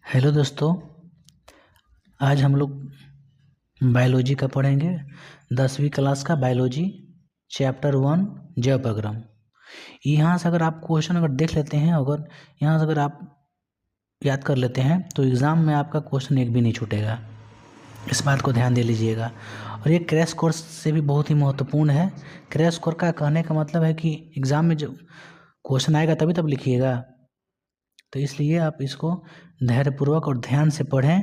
Hello दोस्तों, आज हम लोग बायोलॉजी का पढ़ेंगे। 10वीं क्लास का बायोलॉजी चैप्टर 1 जैव प्रक्रम। यहाँ से अगर आप क्वेश्चन अगर देख लेते हैं, अगर यहाँ से अगर आप याद कर लेते हैं तो एग्ज़ाम में आपका क्वेश्चन एक भी नहीं छूटेगा। इस बात को ध्यान दे लीजिएगा। और ये क्रैश कोर्स से भी बहुत ही महत्वपूर्ण है। क्रैश कोर्स का कहने का मतलब है कि एग्ज़ाम में जो क्वेश्चन आएगा तभी तब लिखिएगा, तो इसलिए आप इसको धैर्यपूर्वक और ध्यान से पढ़ें।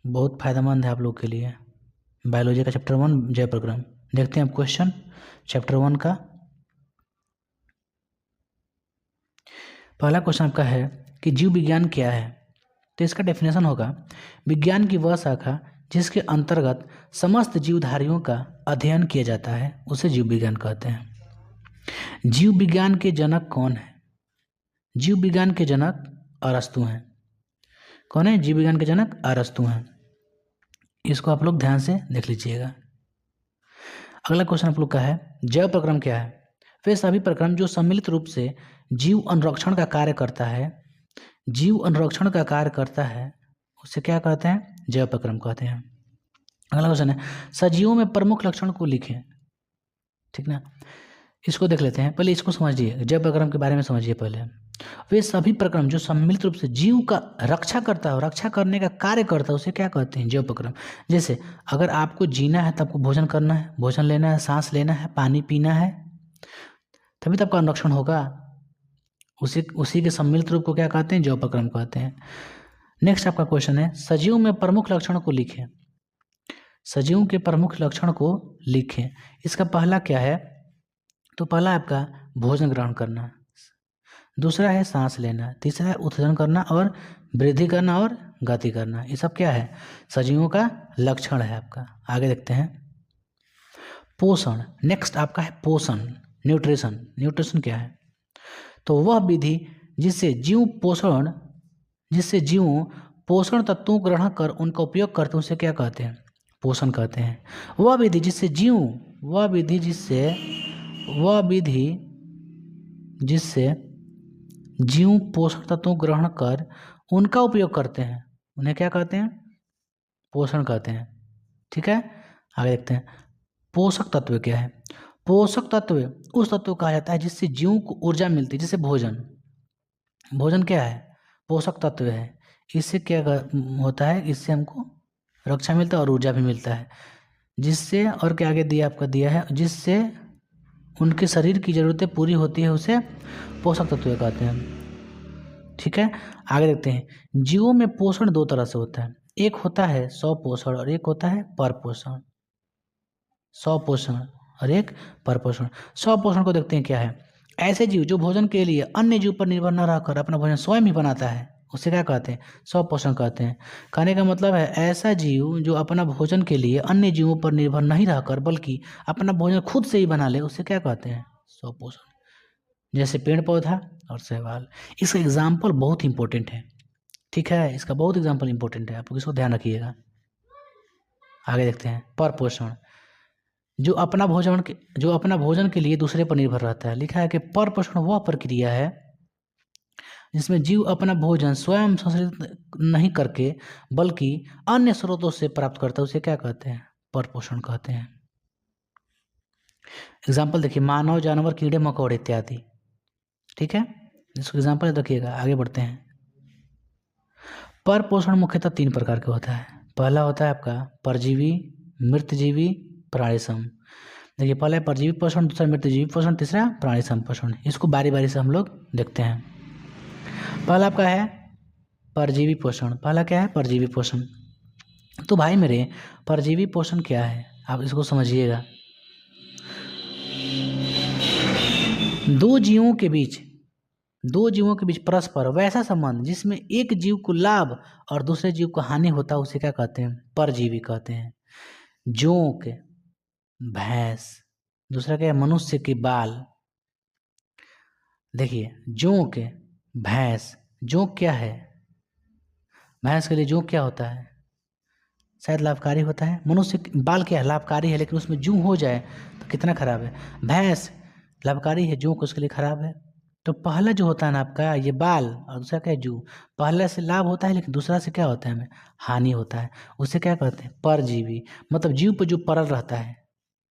बहुत फायदेमंद है आप लोग के लिए। बायोलॉजी का चैप्टर 1 जैव प्रक्रम। देखते हैं अब क्वेश्चन चैप्टर 1 का। पहला क्वेश्चन आपका है कि जीव विज्ञान क्या है। तो इसका डेफिनेशन होगा, विज्ञान की वह शाखा जिसके अंतर्गत समस्त जीवधारियों का अध्ययन किया जाता है उसे जीव विज्ञान कहते हैं। जीव विज्ञान के जनक कौन है? जीव विज्ञान के जनक अरस्तु हैं। कौन है जीव विज्ञान के जनक? अरस्तु हैं। इसको आप लोग ध्यान से देख लीजिएगा। अगला क्वेश्चन आप लोग का है, जैव प्रक्रम क्या है? वे सभी प्रक्रम जो सम्मिलित रूप से जीव अनुरक्षण का कार्य करता है, जीव अनुरक्षण का कार्य करता है, उसे क्या कहते हैं? जैव प्रक्रम कहते हैं। अगला क्वेश्चन है, सजीवों में प्रमुख लक्षण को लिखें। ठीक ना, इसको देख लेते हैं। पहले इसको समझिए, जैव प्रक्रम के बारे में समझिए पहले। वे सभी प्रक्रम जो सम्मिलित रूप से जीव का रक्षा करता है, रक्षा करने का कार्य करता है, उसे क्या कहते हैं? जैव प्रक्रम। जैसे अगर आपको जीना है तो आपको भोजन करना है, भोजन लेना है, सांस लेना है, पानी पीना है, तभी तो आपका अनुरक्षण होगा। उसी के सम्मिलित रूप को क्या कहते हैं? जैव प्रक्रम कहते हैं। नेक्स्ट आपका क्वेश्चन है, सजीव में प्रमुख लक्षण को लिखें। सजीव के प्रमुख लक्षण को लिखें। इसका पहला क्या है? तो पहला आपका भोजन ग्रहण करना, दूसरा है सांस लेना, तीसरा है उत्सर्जन करना और वृद्धि करना और गति करना। ये सब क्या है? सजीवों का लक्षण है आपका। आगे देखते हैं, पोषण। नेक्स्ट आपका है पोषण, न्यूट्रिशन। न्यूट्रिशन क्या है? तो वह विधि जिससे जीव पोषण तत्वों को ग्रहण कर उनका उपयोग करते हैं उसे क्या कहते हैं? पोषण कहते हैं। वह विधि जिससे जीव पोषण तत्वों को ग्रहण कर उनका उपयोग करते हैं उन्हें क्या कहते हैं? पोषण कहते हैं। ठीक है, आगे देखते हैं, पोषक तत्व क्या है? पोषक तत्व उस तत्व को कहा जाता है जिससे जीव को ऊर्जा मिलती है। जैसे भोजन क्या है? पोषक तत्व है। इससे क्या होता है? इससे हमको रक्षा मिलता है और ऊर्जा भी मिलता है। जिससे और क्या आगे दिया है, जिससे उनके शरीर की ज़रूरतें पूरी होती है, उसे पोषक तत्व कहते हैं। ठीक है, आगे देखते हैं, जीवों में पोषण दो तरह से होता है। एक होता है स्वपोषण और एक होता है परपोषण। स्वपोषण और एक परपोषण। स्वपोषण को देखते हैं क्या है? ऐसे जीव जो भोजन के लिए अन्य जीव पर निर्भर न रहकर अपना भोजन स्वयं ही बनाता है, उसे क्या कहते हैं? स्वपोषण कहते हैं। कहने का मतलब है ऐसा जीव जो अपना भोजन के लिए अन्य जीवों पर निर्भर नहीं रहकर बल्कि अपना भोजन खुद से ही बना ले, उसे क्या कहते हैं? स्वपोषण। जैसे पेड़ पौधा और शैवाल। इसका एग्जाम्पल बहुत इंपॉर्टेंट है। ठीक है, इसका बहुत एग्जाम्पल इंपॉर्टेंट है, आप लोग इसको ध्यान रखिएगा। आगे देखते हैं, परपोषण। जो अपना भोजन के लिए दूसरे पर निर्भर रहता है। लिखा है कि परपोषण वह प्रक्रिया है जिसमें जीव अपना भोजन स्वयं संसाधित नहीं करके बल्कि अन्य स्रोतों से प्राप्त करता है, उसे क्या कहते हैं? परपोषण कहते हैं। एग्जाम्पल देखिए, मानव, जानवर, कीड़े मकोड़े इत्यादि। ठीक है, इसको एग्जाम्पल रखिएगा। आगे बढ़ते हैं, परपोषण मुख्यतः 3 प्रकार का होता है। पहला होता है आपका परजीवी, मृतजीवी, प्राणिसम। देखिए, पहला है परजीवी पोषण, दूसरा मृतजीवी पोषण, तीसरा प्राणिसम पोषण। इसको बारी बारी से हम लोग देखते हैं। पहला आपका है परजीवी पोषण। पहला क्या है? परजीवी पोषण। तो भाई मेरे, परजीवी पोषण क्या है आप इसको समझिएगा। दो जीवों के बीच परस्पर वैसा संबंध जिसमें एक जीव को लाभ और दूसरे जीव को हानि होता है, उसे क्या कहते हैं? परजीवी कहते हैं। जोंक, भैंस, दूसरा क्या है? मनुष्य के बाल। देखिए, जोंक, भैंस। जोंक क्या है? भैंस के लिए जोंक क्या होता है? शायद लाभकारी होता है। मनुष्य के बाल क्या है? लाभकारी है, लेकिन उसमें जूं हो जाए तो कितना खराब है। भैंस लाभकारी है, जोंक उसके लिए खराब है। तो पहला जो होता है ना आपका ये बाल और दूसरा क्या है जू। पहला से लाभ होता है लेकिन दूसरा से क्या होता है हमें हानि होता है। उसे क्या कहते हैं परजीवी, मतलब जीव पर जो परल रहता है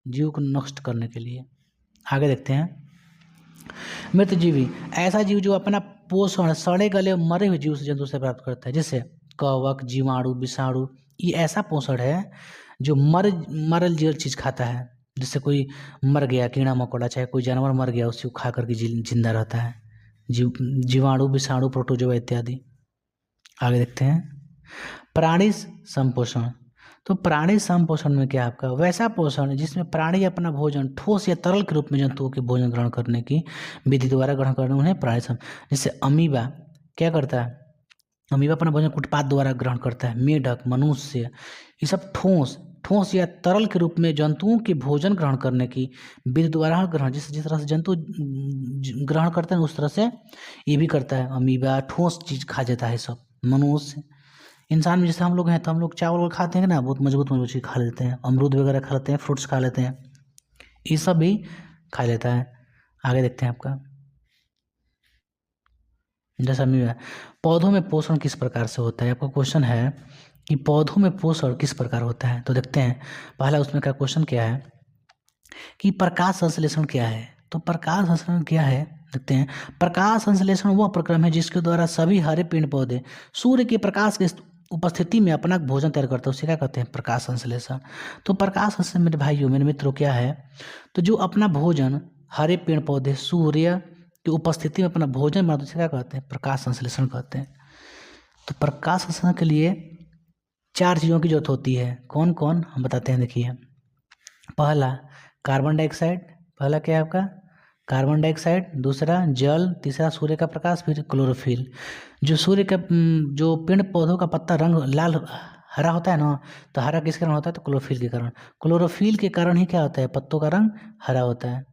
जीव को नष्ट करने के लिए। आगे देखते हैं मृतजीवी, ऐसा जीव जो अपना पोषण सड़े गले मरे हुए जीव से जंतु से प्राप्त करता है, जैसे कवक जीवाणु विषाणु। ये ऐसा पोषण है जो मरल जीव चीज खाता है। जैसे कोई मर गया कीड़ा मकोड़ा चाहे कोई जानवर मर गया उसको खा करके जिंदा रहता है। जीवाणु विषाणु प्रोटोजोआ इत्यादि। आगे देखते हैं प्राणी संपोषण। तो प्राणी संपोषण में क्या है आपका वैसा पोषण जिसमें प्राणी अपना भोजन ठोस या तरल के रूप में जंतुओं के भोजन ग्रहण करने की विधि द्वारा ग्रहण करने उन्हें प्राणी जैसे अमीबा क्या करता है, अमीबा अपना भोजन कुटपात द्वारा ग्रहण करता है। मेढक मनुष्य ये सब ठोस या तरल के रूप में जंतुओं के भोजन ग्रहण करने की विधि द्वारा ग्रहण, जिस तरह से जंतु ग्रहण करते हैं उस तरह से ये भी करता है। अमीबा ठोस चीज खा जाता है सब। मनुष्य इंसान में जैसे हम लोग हैं तो हम लोग चावल खाते हैं ना बहुत मजबूत चीज खा लेते हैं, अमरूद वगैरह खा लेते हैं, फ्रूट्स खा लेते हैं, ये सब भी खा लेता है। आगे देखते हैं आपका जैसा अमीबा। पौधों में पोषण किस प्रकार से होता है, आपका क्वेश्चन है कि पौधों में पोषण किस प्रकार होता है। तो देखते हैं पहला उसमें का क्वेश्चन क्या है कि प्रकाश संश्लेषण क्या है। तो प्रकाश संश्लेषण क्या है देखते हैं। प्रकाश संश्लेषण वह प्रक्रम है जिसके द्वारा सभी हरे पेड़ पौधे सूर्य के प्रकाश के उपस्थिति में अपना भोजन तैयार करते हैं, उसे क्या कहते हैं प्रकाश संश्लेषण। तो प्रकाश संश्लेषण मेरे भाइयों मेरे मित्रों क्या है, तो जो अपना भोजन हरे पेड़ पौधे सूर्य की उपस्थिति में अपना भोजन बनाते उसे क्या कहते हैं प्रकाश संश्लेषण कहते हैं। तो प्रकाश संश्लेषण के लिए 4 चीज़ों की जरूरत होती है। कौन कौन हम बताते हैं देखिए। पहला कार्बन डाइऑक्साइड, पहला क्या है आपका कार्बन डाइऑक्साइड, दूसरा जल, तीसरा सूर्य का प्रकाश, फिर क्लोरोफिल। जो सूर्य का जो पेड़ पौधों का पत्ता रंग लाल हरा होता है ना, तो हरा किस कारण होता है तो क्लोरोफिल के कारण। क्लोरोफिल के कारण ही क्या होता है पत्तों का रंग हरा होता है।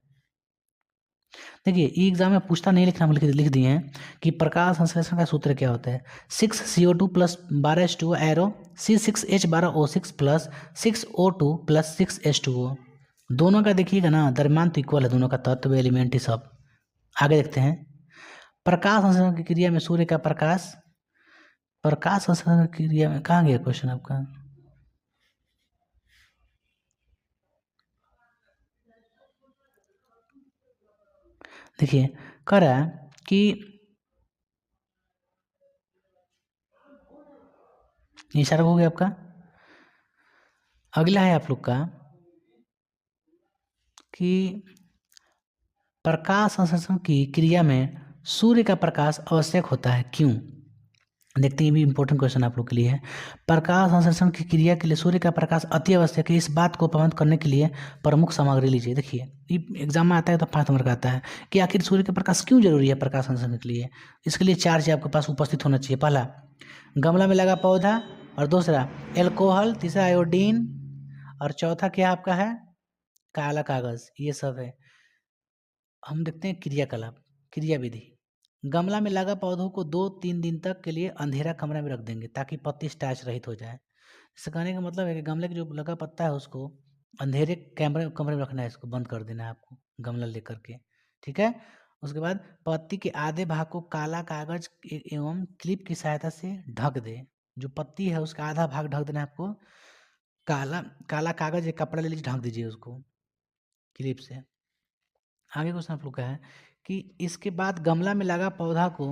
देखिए ये एग्जाम में पूछता नहीं लिखना लिख दिए हैं कि प्रकाश संश्लेषण का सूत्र क्या होता है 6CO2 plus 12H2O arrow C6H12O6 plus 6O2 plus 6H2O। दोनों का देखिएगा ना द्रव्यमान तो इक्वल है दोनों का तत्व एलिमेंट ही सब। आगे देखते हैं प्रकाश संश्लेषण की क्रिया में सूर्य का प्रकाश, प्रकाश संश्लेषण की क्रिया में कहाँ गया क्वेश्चन आपका। देखिए कह रहा है कि इशारा हो गया आपका। अगला है आप लोग का कि प्रकाश संश्लेषण की क्रिया में सूर्य का प्रकाश आवश्यक होता है क्यों। देखते हैं ये भी इंपॉर्टेंट क्वेश्चन आप लोग के लिए है। प्रकाश संश्लेषण की क्रिया के लिए सूर्य का प्रकाश अति आवश्यक है। इस बात को प्रबंध करने के लिए प्रमुख सामग्री लीजिए। देखिए एग्जाम में आता है तो 5 नंबर का आता है कि आखिर सूर्य का प्रकाश क्यों जरूरी है प्रकाश संश्लेषण के लिए। इसके लिए 4 चीज आपके पास उपस्थित होना चाहिए। पहला गमला में लगा पौधा, और दूसरा एल्कोहल, तीसरा आयोडीन, और चौथा क्या आपका है काला कागज। ये सब है। हम देखते हैं क्रियाकलाप क्रिया विधि। गमला में लगा पौधों को 2-3 दिन तक के लिए अंधेरा कमरा में रख देंगे ताकि पत्ती स्टार्च रहित हो जाए। इससे कहने का मतलब है कि गमले का जो लगा पत्ता है उसको अंधेरे कमरे में रखना है, इसको बंद कर देना है आपको गमला लेकर के। ठीक है। उसके बाद पत्ती के आधे भाग को काला कागज एवं क्लिप की सहायता से ढक दे। जो पत्ती है उसका आधा भाग ढक देना है आपको काला काला कागज एक कपड़ा ले लीजिए ढक दीजिए उसको क्लिप से। आगे क्वेश्चन आप लोग का है कि इसके बाद गमला में लगा पौधा को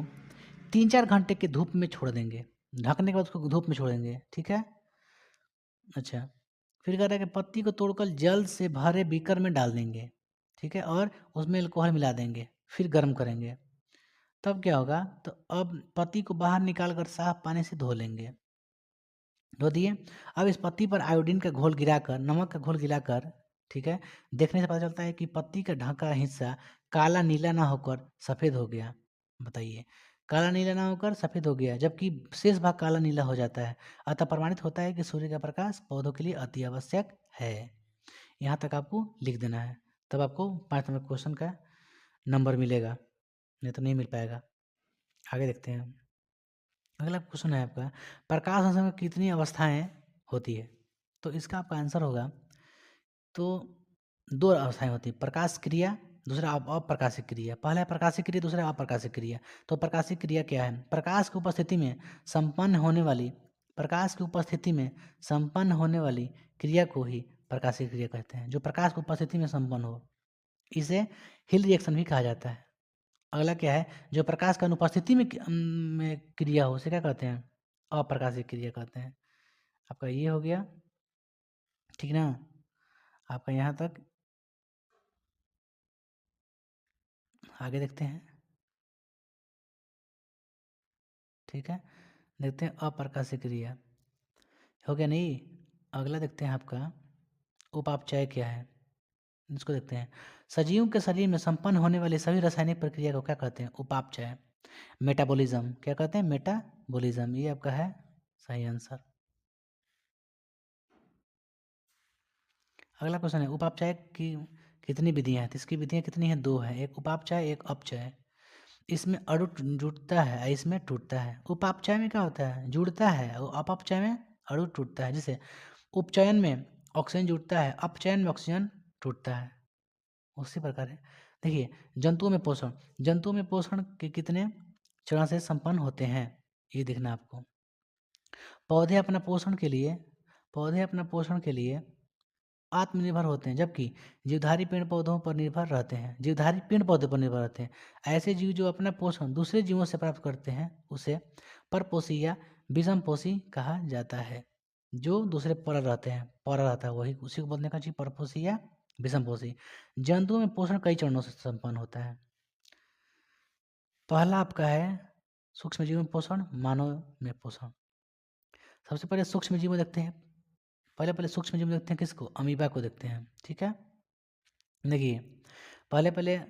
3-4 घंटे के धूप में छोड़ देंगे। ढकने के बाद उसको धूप में छोड़ेंगे। ठीक है। अच्छा फिर कह रहा है कि पत्ती को तोड़कर जल से भरे बीकर में डाल देंगे। ठीक है। और उसमें अल्कोहल मिला देंगे फिर गर्म करेंगे। तब क्या होगा तो अब पत्ती को बाहर निकाल कर साफ पानी से धो लेंगे। धो दिए। अब इस पत्ती पर आयोडीन का घोल गिराकर नमक का घोल गिराकर ठीक है देखने से पता चलता है कि पत्ती का ढका हिस्सा काला नीला ना होकर सफ़ेद हो गया। बताइए काला नीला ना होकर सफ़ेद हो गया जबकि शेष भाग काला नीला हो जाता है। अतः प्रमाणित होता है कि सूर्य का प्रकाश पौधों के लिए अति आवश्यक है। यहाँ तक आपको लिख देना है तब आपको 5 नंबर क्वेश्चन का नंबर मिलेगा, नहीं तो नहीं मिल पाएगा। आगे देखते हैं। अगला क्वेश्चन है आपका प्रकाश संश्लेषण में कितनी अवस्थाएं होती है। तो इसका आपका आंसर होगा तो 2 अवस्थाएं होती है प्रकाश क्रिया दूसरा अप्रकाशिक क्रिया। पहला है प्रकाशिक क्रिया, दूसरा अप्रकाशिक क्रिया। तो प्रकाशिक क्रिया क्या है? प्रकाश की उपस्थिति में संपन्न होने वाली क्रिया को ही प्रकाशिक क्रिया कहते हैं, जो प्रकाश की उपस्थिति में संपन्न हो। इसे हिल रिएक्शन भी कहा जाता है। अगला क्या है? जो प्रकाश की अनुपस्थिति में क्रिया हो, उसे क्या कहते हैं? अप्रकाशिक क्रिया कहते हैं। आपका ये हो गया, ठीक ना? आपका यहाँ तक। आगे देखते हैं, ठीक है। देखते हैं अप्रकाशिक क्रिया हो गया नहीं। अगला देखते हैं आपका उपापचय क्या है, इसको देखते हैं। सजीवों के शरीर में संपन्न होने वाली सभी रासायनिक प्रक्रिया को क्या कहते हैं? उपापचय। मेटाबॉलिज्म क्या कहते हैं? मेटाबॉलिज्म। ये आपका है सही आंसर। अगला क्वेश्चन है उपापचय की कितनी विधियां हैं? तो इसकी विधियां कितनी हैं? 2 है, एक उपापचय एक अपचय। इसमें अणु जुड़ता है, इसमें टूटता है। उपापचय में क्या होता है? जुड़ता है, और अपचय में अणु टूटता है। जैसे उपचयन में ऑक्सीजन जुड़ता है, अपचयन में ऑक्सीजन टूटता है। उसी प्रकार है। देखिए जंतुओं में पोषण के कितने चरण से संपन्न होते हैं, ये देखना आपको। पौधे अपना पोषण के लिए आत्मनिर्भर होते हैं, जबकि जीवधारी पेड़ पौधों पर निर्भर रहते हैं। ऐसे जीव जो अपना पोषण दूसरे जीवों से प्राप्त करते हैं, उसे परपोषी या विषमपोषी कहा जाता है। जो दूसरे पर रहते हैं, रहता है, वही उसी को बोलने का चाहिए परपोषी या विषमपोषी। जंतुओं में पोषण कई चरणों से संपन्न होता है। पहला आपका है सूक्ष्म जीव में पोषण, मानव में पोषण। सबसे पहले सूक्ष्म जीव में देखते हैं। पहले सूक्ष्म जीव में देखते हैं किसको? अमीबा को देखते हैं, ठीक है। देखिए पहले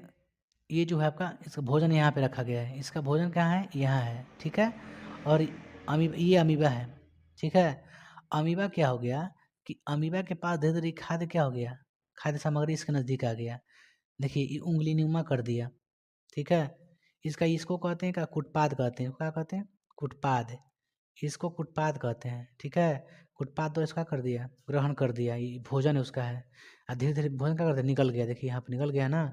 ये जो है आपका, इसका भोजन यहाँ पे रखा गया है। इसका भोजन कहाँ है? यहाँ है, ठीक है। और ये अमीबा है, ठीक है। अमीबा क्या हो गया कि अमीबा के पास धीरे धीरे खाद्य क्या हो गया? खाद्य सामग्री इसके नज़दीक आ गया। देखिए ये उंगली नुमा कर दिया, ठीक है। इसको कहते हैं क्या? कुटपाद कहते हैं। क्या कहते हैं? कुटपाद। इसको कुटपाद कहते हैं, ठीक है। कुटपाद तो इसका कर दिया, ग्रहण कर दिया, ये भोजन है उसका है। और धीरे धीरे भोजन क्या करते हैं? निकल गया। देखिए यहाँ पर निकल गया ना,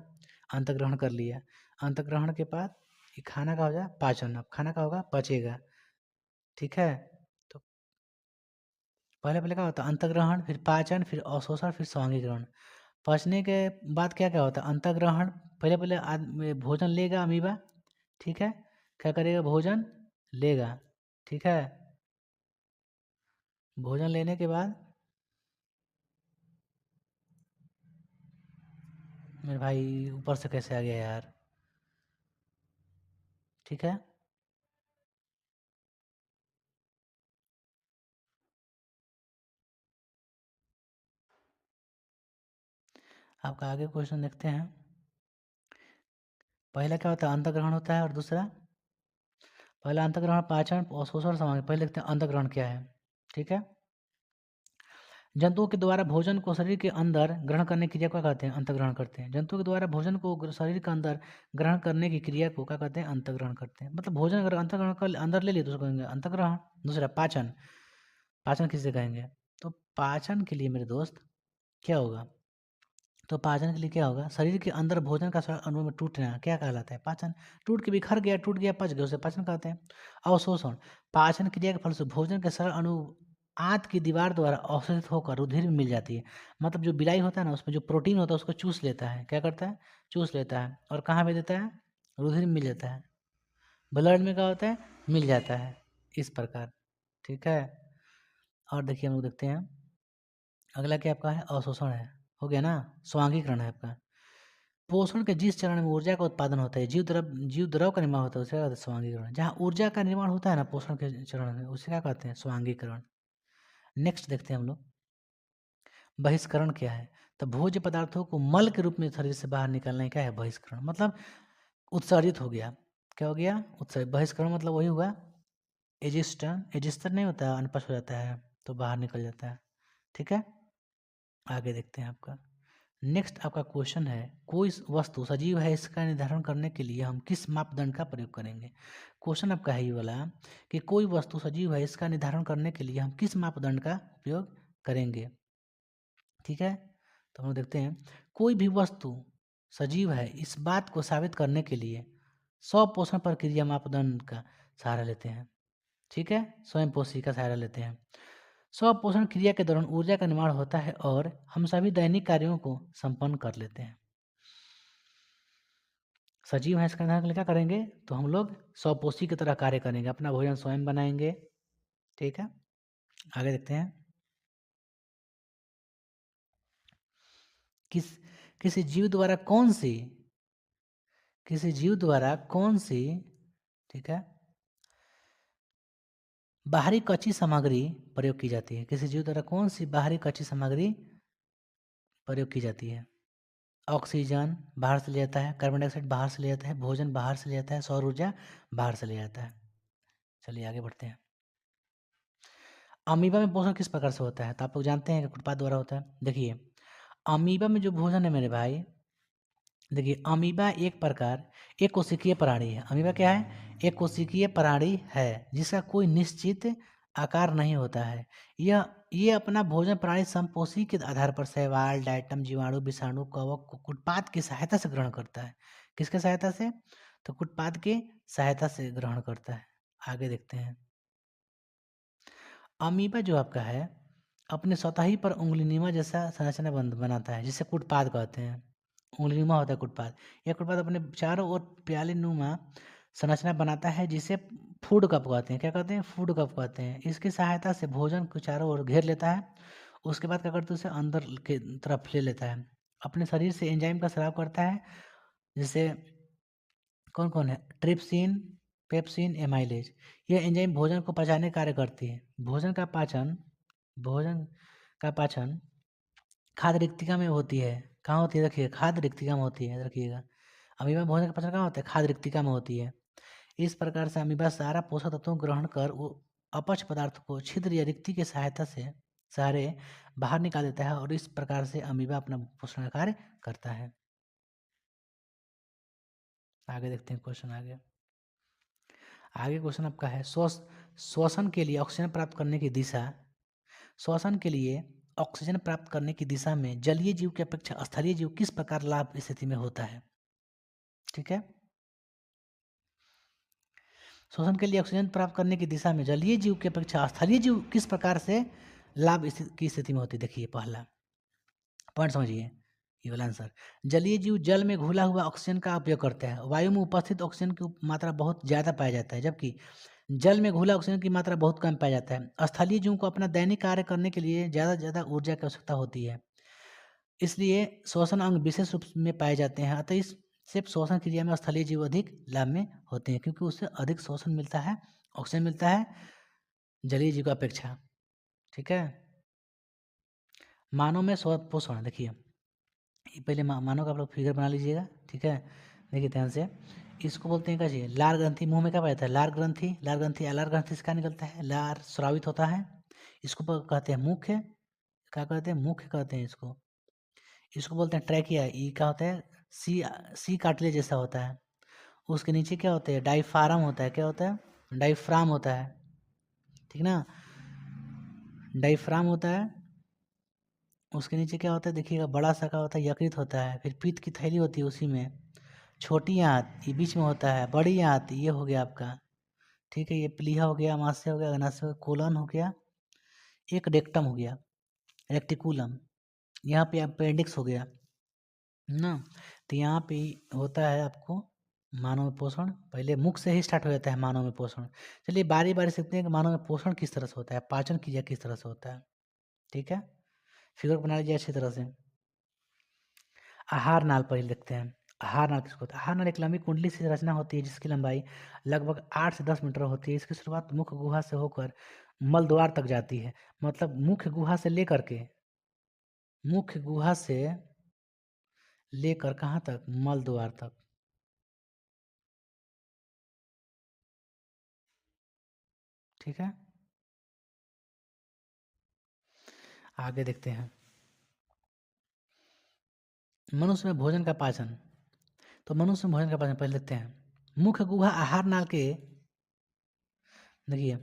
अंतग्रहण कर लिया। अंतग्रहण के बाद ये खाना का हो जाए पाचन। अब खाना का होगा पचेगा, ठीक है। तो पहले क्या होता है? अंतग्रहण, फिर पाचन, फिर अवशोषण, फिर स्वांगीकरण। पचने के बाद क्या क्या होता है? अंतग्रहण। पहले आदमी भोजन लेगा अमीबा, ठीक है। क्या करेगा? भोजन लेगा, ठीक है। भोजन लेने के बाद मेरे भाई ऊपर से कैसे आ गया यार, ठीक है। आपका आगे क्वेश्चन देखते हैं। पहला क्या होता है? अंतग्रहण होता है, और दूसरा पहला अंतग्रहण, पाचन, अवशोषण, समांग। पहले देखते हैं अंतग्रहण क्या है, ठीक है। जंतुओं के द्वारा भोजन को शरीर के अंदर ग्रहण करने की क्रिया को क्या कहते हैं? अंतग्रहण करते हैं। जंतुओं के द्वारा भोजन को शरीर के अंदर ग्रहण करने की क्रिया को क्या कहते हैं? अंतग्रहण करते हैं। मतलब भोजन अगर अंतग्रहण कर अंदर ले लिया तो उसको कहेंगे अंतग्रहण। दूसरा पाचन। पाचन किसे कहेंगे? तो पाचन के लिए मेरे दोस्त क्या होगा? तो पाचन के लिए क्या होगा? शरीर के अंदर भोजन का सरल अणु में टूटना क्या कहलाता है? पाचन। टूट के बिखर गया, टूट गया, पच गया, उसे पाचन कहते हैं। अवशोषण, पाचन क्रिया के फल से भोजन के सरल अणु आंत की दीवार द्वारा अवशोषित होकर रुधिर में मिल जाती है। मतलब जो बिलाई होता है ना, उसमें जो प्रोटीन होता है उसको चूस लेता है। क्या करता है? चूस लेता है, और कहाँ भेज देता है? रुधिर में मिल जाता है। ब्लड में क्या होता है? मिल जाता है, इस प्रकार, ठीक है। और देखिए हम लोग देखते हैं अगला क्या आपका है? अवशोषण है, हो गया ना। स्वांगीकरण है आपका। पोषण के जिस चरण में ऊर्जा का उत्पादन होता है, जीव द्रव का निर्माण होता है, उसे क्या कहते हैं? स्वांगीकरण। जहाँ ऊर्जा का निर्माण होता है ना पोषण के चरण में, उसे क्या कहते हैं? स्वांगीकरण। नेक्स्ट देखते हैं हम लोग बहिष्करण क्या है। तो भोज्य पदार्थों को मल के रूप में शरीर से बाहर निकालना ही क्या है? बहिष्करण। मतलब उत्सर्जित हो गया। क्या हो गया? उत्सर्जित। बहिष्करण मतलब वही हुआ एजिस्टर नहीं होता, अनपच हो जाता है तो बाहर निकल जाता है, ठीक है। आगे देखते हैं आपका नेक्स्ट आपका क्वेश्चन है कोई वस्तु सजीव है इसका निर्धारण करने के लिए हम किस मापदंड का प्रयोग करेंगे। क्वेश्चन आपका है ये वाला कि कोई वस्तु सजीव है इसका निर्धारण करने के लिए हम किस मापदंड का प्रयोग करेंगे, ठीक है। तो हम लोग देखते हैं कोई भी वस्तु सजीव है, इस बात को साबित करने के लिए स्वपोषण प्रक्रिया मापदंड का सहारा लेते हैं। ठीक है, स्वयं पोषी का सहारा लेते हैं। स्वपोषण क्रिया के दौरान ऊर्जा का निर्माण होता है और हम सभी दैनिक कार्यों को संपन्न कर लेते हैं। सजीव है, इसका अंदर क्या करेंगे, तो हम लोग स्वपोषी की तरह कार्य करेंगे, अपना भोजन स्वयं बनाएंगे। ठीक है, आगे देखते हैं। किसी जीव द्वारा कौन सी, ठीक है, बाहरी कच्ची सामग्री प्रयोग की जाती है। किसी जीव द्वारा कौन सी बाहरी कच्ची सामग्री प्रयोग की जाती है। ऑक्सीजन बाहर से ले जाता है, कार्बन डाइऑक्साइड बाहर से ले जाता है, भोजन बाहर से ले जाता है, सौर ऊर्जा बाहर से ले जाता है। चलिए आगे बढ़ते हैं। अमीबा में पोषण किस प्रकार से होता है, तो आप लोग जानते हैं कि उत्पाद द्वारा होता है। देखिए, अमीबा में जो भोजन है मेरे भाई, देखिए अमीबा एक कोशिकीय प्राणी है। अमीबा क्या है, एक कोशिकीय प्राणी है जिसका कोई निश्चित आकार नहीं होता है। ये अपना भोजन प्राणी संपोषी के आधार पर शैवाल, डायटम, जीवाणु, विषाणु, कवक, उत्पाद की सहायता से ग्रहण करता है। किसके सहायता से, तो उत्पाद की सहायता से ग्रहण करता है। आगे देखते हैं। अमीबा जो आपका है अपने स्वतः ही पर उंगलीनुमा जैसा संरचना बनाता है, जिसे कुटपाद कहते हैं। उंगलीनुमा होता है कुटपाद। यह कुटपाद अपने चारों ओर प्याले नुमा संरचना बनाता है, जिसे फूड कप कहते हैं। क्या कहते हैं, फूड कप कहते हैं। इसकी सहायता से भोजन को चारों ओर घेर लेता है। उसके बाद क्या करते हैं, उसे अंदर के तरफ ले लेता है। अपने शरीर से एंजाइम का स्राव करता है, जिसे कौन कौन है, ट्रिप्सिन, पेप्सिन, एमाइलेज। यह एंजाइम भोजन को पचाने का कार्य करती है। भोजन का पाचन खाद्य रिक्तिका में होती है। कहाँ होती है, रखिए, खाद्य रिक्तिका में होती है, रखिएगा। अमीबा भोजन का पाचन कहाँ होता है, खाद्य रिक्तिका में होती है। इस प्रकार से अमीबा सारा पोषक तत्वों को ग्रहण कर वो अपच पदार्थ को छिद्र या रिक्ति की सहायता से सारे बाहर निकाल देता है, और इस प्रकार से अमीबा अपना पोषण कार्य करता है। आगे देखते हैं क्वेश्चन। आगे क्वेश्चन आपका है, श्वसन के लिए ऑक्सीजन प्राप्त करने की दिशा, श्वसन के लिए ऑक्सीजन प्राप्त करने की दिशा में जलीय जीव की अपेक्षा स्थलीय जीव किस प्रकार लाभ स्थिति में होता है। ठीक है, श्वसन के लिए ऑक्सीजन प्राप्त करने की दिशा में जलीय जीव की अपेक्षा स्थलीय जीव किस प्रकार से लाभ की स्थिति में होती है। देखिए, पहला पॉइंट समझिए, ये वाला आंसर। जलीय जीव जल में घुला हुआ ऑक्सीजन का उपयोग करते हैं। वायु में उपस्थित ऑक्सीजन की मात्रा बहुत ज़्यादा पाया जाता है, जबकि जल में घुला ऑक्सीजन की मात्रा बहुत कम पाया जाता है। स्थलीय जीवों को अपना दैनिक कार्य करने के लिए ज़्यादा से ज़्यादा ऊर्जा की आवश्यकता होती है, इसलिए श्वसन अंग विशेष रूप में पाए जाते हैं। अतः इस सिर्फ श्वसन क्रिया में स्थलीय जीव अधिक लाभ में होते हैं, क्योंकि उससे अधिक श्वसन मिलता है, ऑक्सीजन मिलता है जलीय जीव की अपेक्षा। ठीक है, मानव में पोषण, देखिए पहले मानव का आप लोग फिगर बना लीजिएगा। ठीक है, देखिए ध्यान से, इसको बोलते हैं क्या चाहिए, लार ग्रंथि। मुंह में क्या पाया जाता है, लार ग्रंथि। लार ग्रंथि से क्या निकलता है, लार स्रावित होता है। इसको कहते हैं मुख्य, क्या कहते हैं, मुख्य कहते हैं इसको। इसको बोलते हैं ट्रैकिया। ये क्या होता है, सी कार्टिलेज जैसा होता है। उसके नीचे क्या होता है, डाइफार्म होता है। क्या होता है, डाइफ्राम होता है। ठीक ना, डाइफ्राम होता है। उसके नीचे क्या होता है, देखिएगा, बड़ा सा क्या होता है, यकृत होता है। फिर पीत की थैली होती है, उसी में छोटी आंत ये बीच में होता है, बड़ी आंत ये हो गया आपका। ठीक है, ये प्लीहा हो गया, अमाशय हो गया, अग्नाशय हो गया, कोलन हो गया, एक रेक्टम हो गया, रेक्टिकुलम। यहाँ पे अपेंडिक्स हो गया ना। तो यहाँ पे होता है आपको मानव में पोषण। पहले मुख से ही स्टार्ट हो जाता है मानव में पोषण। चलिए बारी बारी सीखते हैं कि मानव में पोषण किस तरह से होता है, पाचन क्रिया किस तरह से होता है। ठीक है, फिगर बना लीजिए अच्छी तरह से। आहार नाल पहले देखते हैं। आहार नाल किसको होता है, आहार नाल एक लंबी कुंडली से रचना होती है, जिसकी लंबाई लगभग 8 से 10 मीटर होती है। इसकी शुरुआत मुख्य गुहा से होकर मल द्वार तक जाती है। मतलब मुख्य गुहा से लेकर कहाँ तक, मल द्वार तक। ठीक है, आगे देखते हैं। मनुष्य में भोजन का पाचन, तो मनुष्य में भोजन का पाचन पहले देखते हैं। मुख्य गुहा आहार नाल के, देखिए,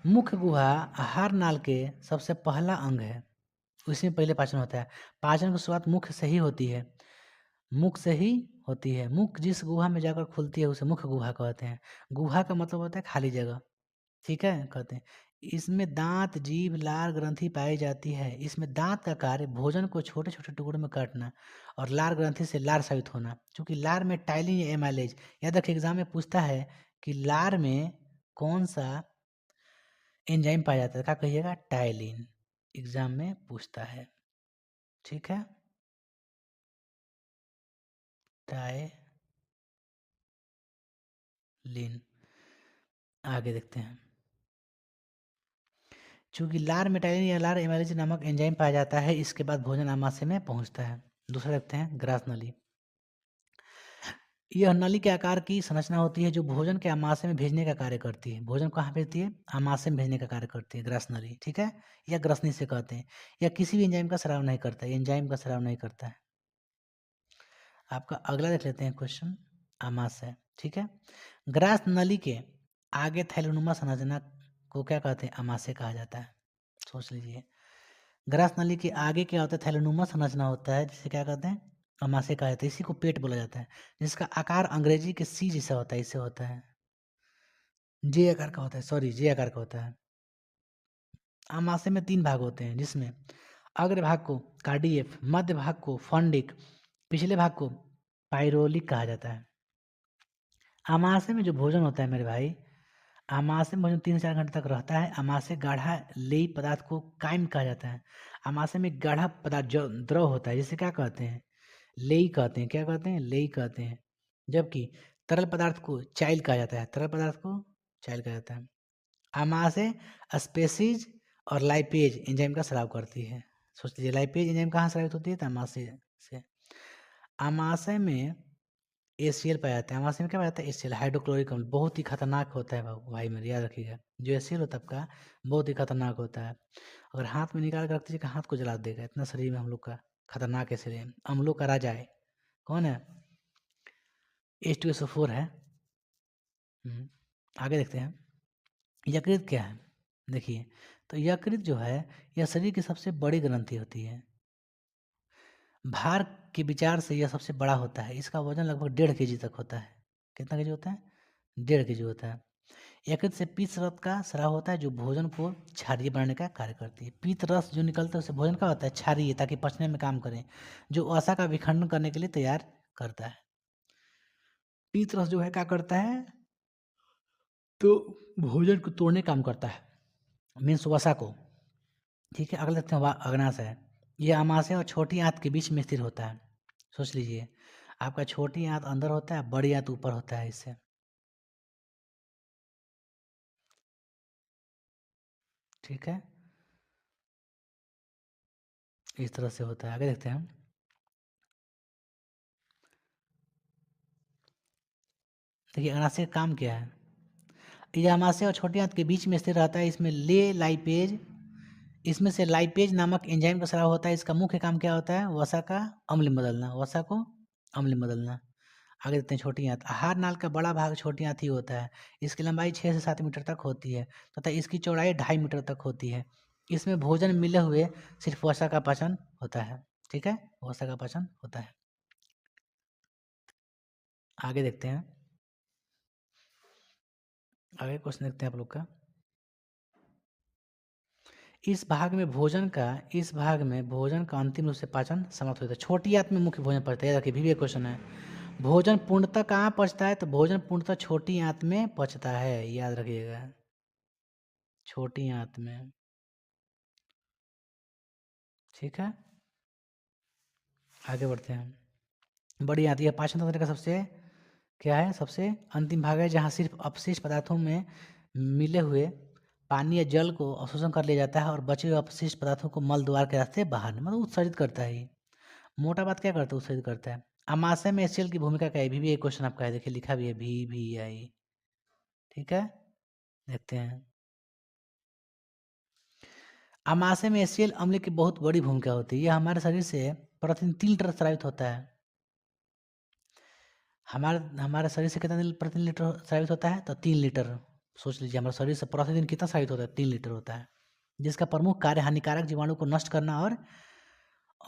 मुख्य गुहा आहार नाल के सबसे पहला अंग है, उसी में पहले पाचन होता है। पाचन की शुरुआत मुख्य से ही होती है। मुख से ही होती है। मुख जिस गुहा में जाकर खुलती है उसे मुख गुहा कहते हैं। गुहा का मतलब होता है खाली जगह, ठीक है, कहते हैं। इसमें दांत, जीभ, लार ग्रंथि पाई जाती है। इसमें दांत का कार्य भोजन को छोटे छोटे टुकड़ों में काटना और लार ग्रंथि से लार साबित होना। क्योंकि लार में टाइलिन या एमाइलेज, याद रखिए एग्जाम में पूछता है कि लार में कौन सा एंजाइम पाया जाता है, क्या कहिएगा, टाइलिन, एग्जाम में पूछता है, ठीक है, टाइलिन। आगे देखते हैं। चूंकि लार में टाइलिन या लार एमाइलेज नामक एंजाइम पाया जाता है, इसके बाद भोजन आमाशय में पहुंचता है। दूसरा देखते हैं, ग्रास नली। यह नली के आकार की संरचना होती है जो भोजन के आमाशय में भेजने का कार्य करती है। भोजन कहाँ भेजती है, आमाशय में भेजने का कार्य करती है ग्रास नली, ठीक है, या ग्रसनी से कहते हैं। यह किसी भी एंजाइम का स्राव नहीं करता है, एंजाइम का स्राव नहीं करता है। आपका अगला देख लेते हैं क्वेश्चन, आमाशय, ठीक है। ग्रास नली के आगे थैलोनुमा संरचना को क्या कहते हैं, आमाशय कहा जाता है। सोच लीजिए, ग्रास नली के आगे क्या होता है, थैलोनुमा संरचना होता है, जिसे क्या कहते हैं, आमाशय कहा जाता है। इसी को पेट बोला जाता है, जिसका आकार अंग्रेजी के सी जैसा होता है, इससे होता है, जे आकार का होता है, सॉरी जे आकार का होता है। आमाशय में 3 भाग होते हैं, जिसमें अग्र भाग को कार्डियफ, मध्य भाग को फंडिक, पिछले भाग को पाइरोलिक कहा जाता है। आमाशय में जो भोजन होता है मेरे भाई, आमाशय में भोजन 3 से 4 घंटे तक रहता है। आमाशय गाढ़ा लेयी पदार्थ को काइम कहा जाता है। आमाशय में गाढ़ा पदार्थ जो द्रव होता है, जिसे क्या कहते हैं, लेयी कहते हैं। क्या कहते हैं, लेयी कहते हैं। जबकि तरल पदार्थ को चाइल कहा जाता है, तरल पदार्थ को चाइल कहा जाता है। आमाशय स्पेसीज और लाइपेज एंजाइम का स्राव करती है। सोच लीजिए, लाइपेज एंजाइम कहाँ स्रावित होती है, तो आमाशय से। आमाशय में एसीएल पाया जाता है। आमाशय में क्या पाया जाता है, एसीएल, हाइड्रोक्लोरिक अम्ल, बहुत ही खतरनाक होता है भाई मेरे, याद रखिएगा। जो एसीएल होता है आपका, बहुत ही खतरनाक होता है। अगर हाथ में निकाल कर रख दीजिएगा, हाथ को जला देगा, इतना शरीर में हम लोग का खतरनाक एसिड है, अम्लों का राजा है। कौन है, H2SO4 है। आगे देखते हैं, यकृत क्या है। देखिए, तो यकृत जो है, यह शरीर की सबसे बड़ी ग्रंथि होती है। भार के विचार से यह सबसे बड़ा होता है। इसका वजन लगभग 1.5 kg तक होता है। कितना केजी होता है, 1.5 kg होता है। यकृत से पीत रस का स्राव होता है, जो भोजन को क्षारीय बनाने का कार्य करती है। पीत रस जो निकलता है उससे भोजन का होता है क्षारीय, ताकि पचने में काम करे, जो वसा का विखंडन करने के लिए तैयार करता है। पीत रस जो है क्या करता है, तो भोजन को तोड़ने काम करता है, मीन्स वसा को, ठीक है। अगले देखते हैं अग्नाशय। यह आमाशय और छोटी आंत के बीच में स्थिर होता है। सोच लीजिए, आपका छोटी आंत अंदर होता है, बड़ी आंत ऊपर होता है, इससे, ठीक है, इस तरह से होता है। आगे देखते हैं, देखिए अग्नाशय का काम क्या है। यह आमाशय और छोटी आंत के बीच में स्थिर रहता है। इसमें ले लाइपेज, इसमें से लाइपेज नामक एंजाइम का स्राव होता है। इसका मुख्य काम क्या होता है, वसा का अम्ल में बदलना, वसा को अम्ल में बदलना। आगे देखते हैं, छोटी आंत। आहार नाल का बड़ा भाग छोटी आंत ही होता है। इसकी लंबाई 6 से 7 मीटर तक होती है तथा इसकी चौड़ाई 2.5 मीटर तक होती है। इसमें भोजन मिले हुए सिर्फ वसा का पाचन होता है, ठीक है, वसा का पाचन होता है। आगे देखते हैं, आगे क्वेश्चन देखते हैं आप लोग का। इस भाग में भोजन का अंतिम रूप से पाचन समाप्त होता है। छोटी आंत में मुख्य भोजन पचता है, याद रखिए, भी क्वेश्चन है। भोजन पूर्णतः कहाँ पचता है, तो भोजन पूर्णतः छोटी आंत में पचता है, याद रखिएगा, छोटी आंत में, ठीक है। आगे बढ़ते हैं, बड़ी आंत, यह पाचन तंत्र का सबसे क्या है, सबसे अंतिम भाग है, जहाँ सिर्फ अपशिष्ट पदार्थों में मिले हुए पानी या जल को अवशोषण कर लिया जाता है और बचे हुए अपशिष्ट पदार्थों को मल द्वार के रास्ते बाहर, मतलब उत्सर्जित करता है ये। मोटा बात क्या करता है, उत्सर्जित करता है। आमाशय में एचसीएल की भूमिका क्या है, भी एक क्वेश्चन आपका है, देखिए लिखा भी है, भी आई, ठीक है। देखते हैं, आमाशय में एचसीएल अम्ल की बहुत बड़ी भूमिका होती है। यह हमारे शरीर से प्रतिदिन 3 लीटर स्रावित होता है। हमारे हमारे शरीर से कितना प्रति लीटर स्रावित होता है, तो 3 लीटर। सोच लीजिए, हमारे शरीर से प्रतिदिन कितना स्रावित होता है, 3 लीटर होता है, जिसका प्रमुख कार्य हानिकारक जीवाणु को नष्ट करना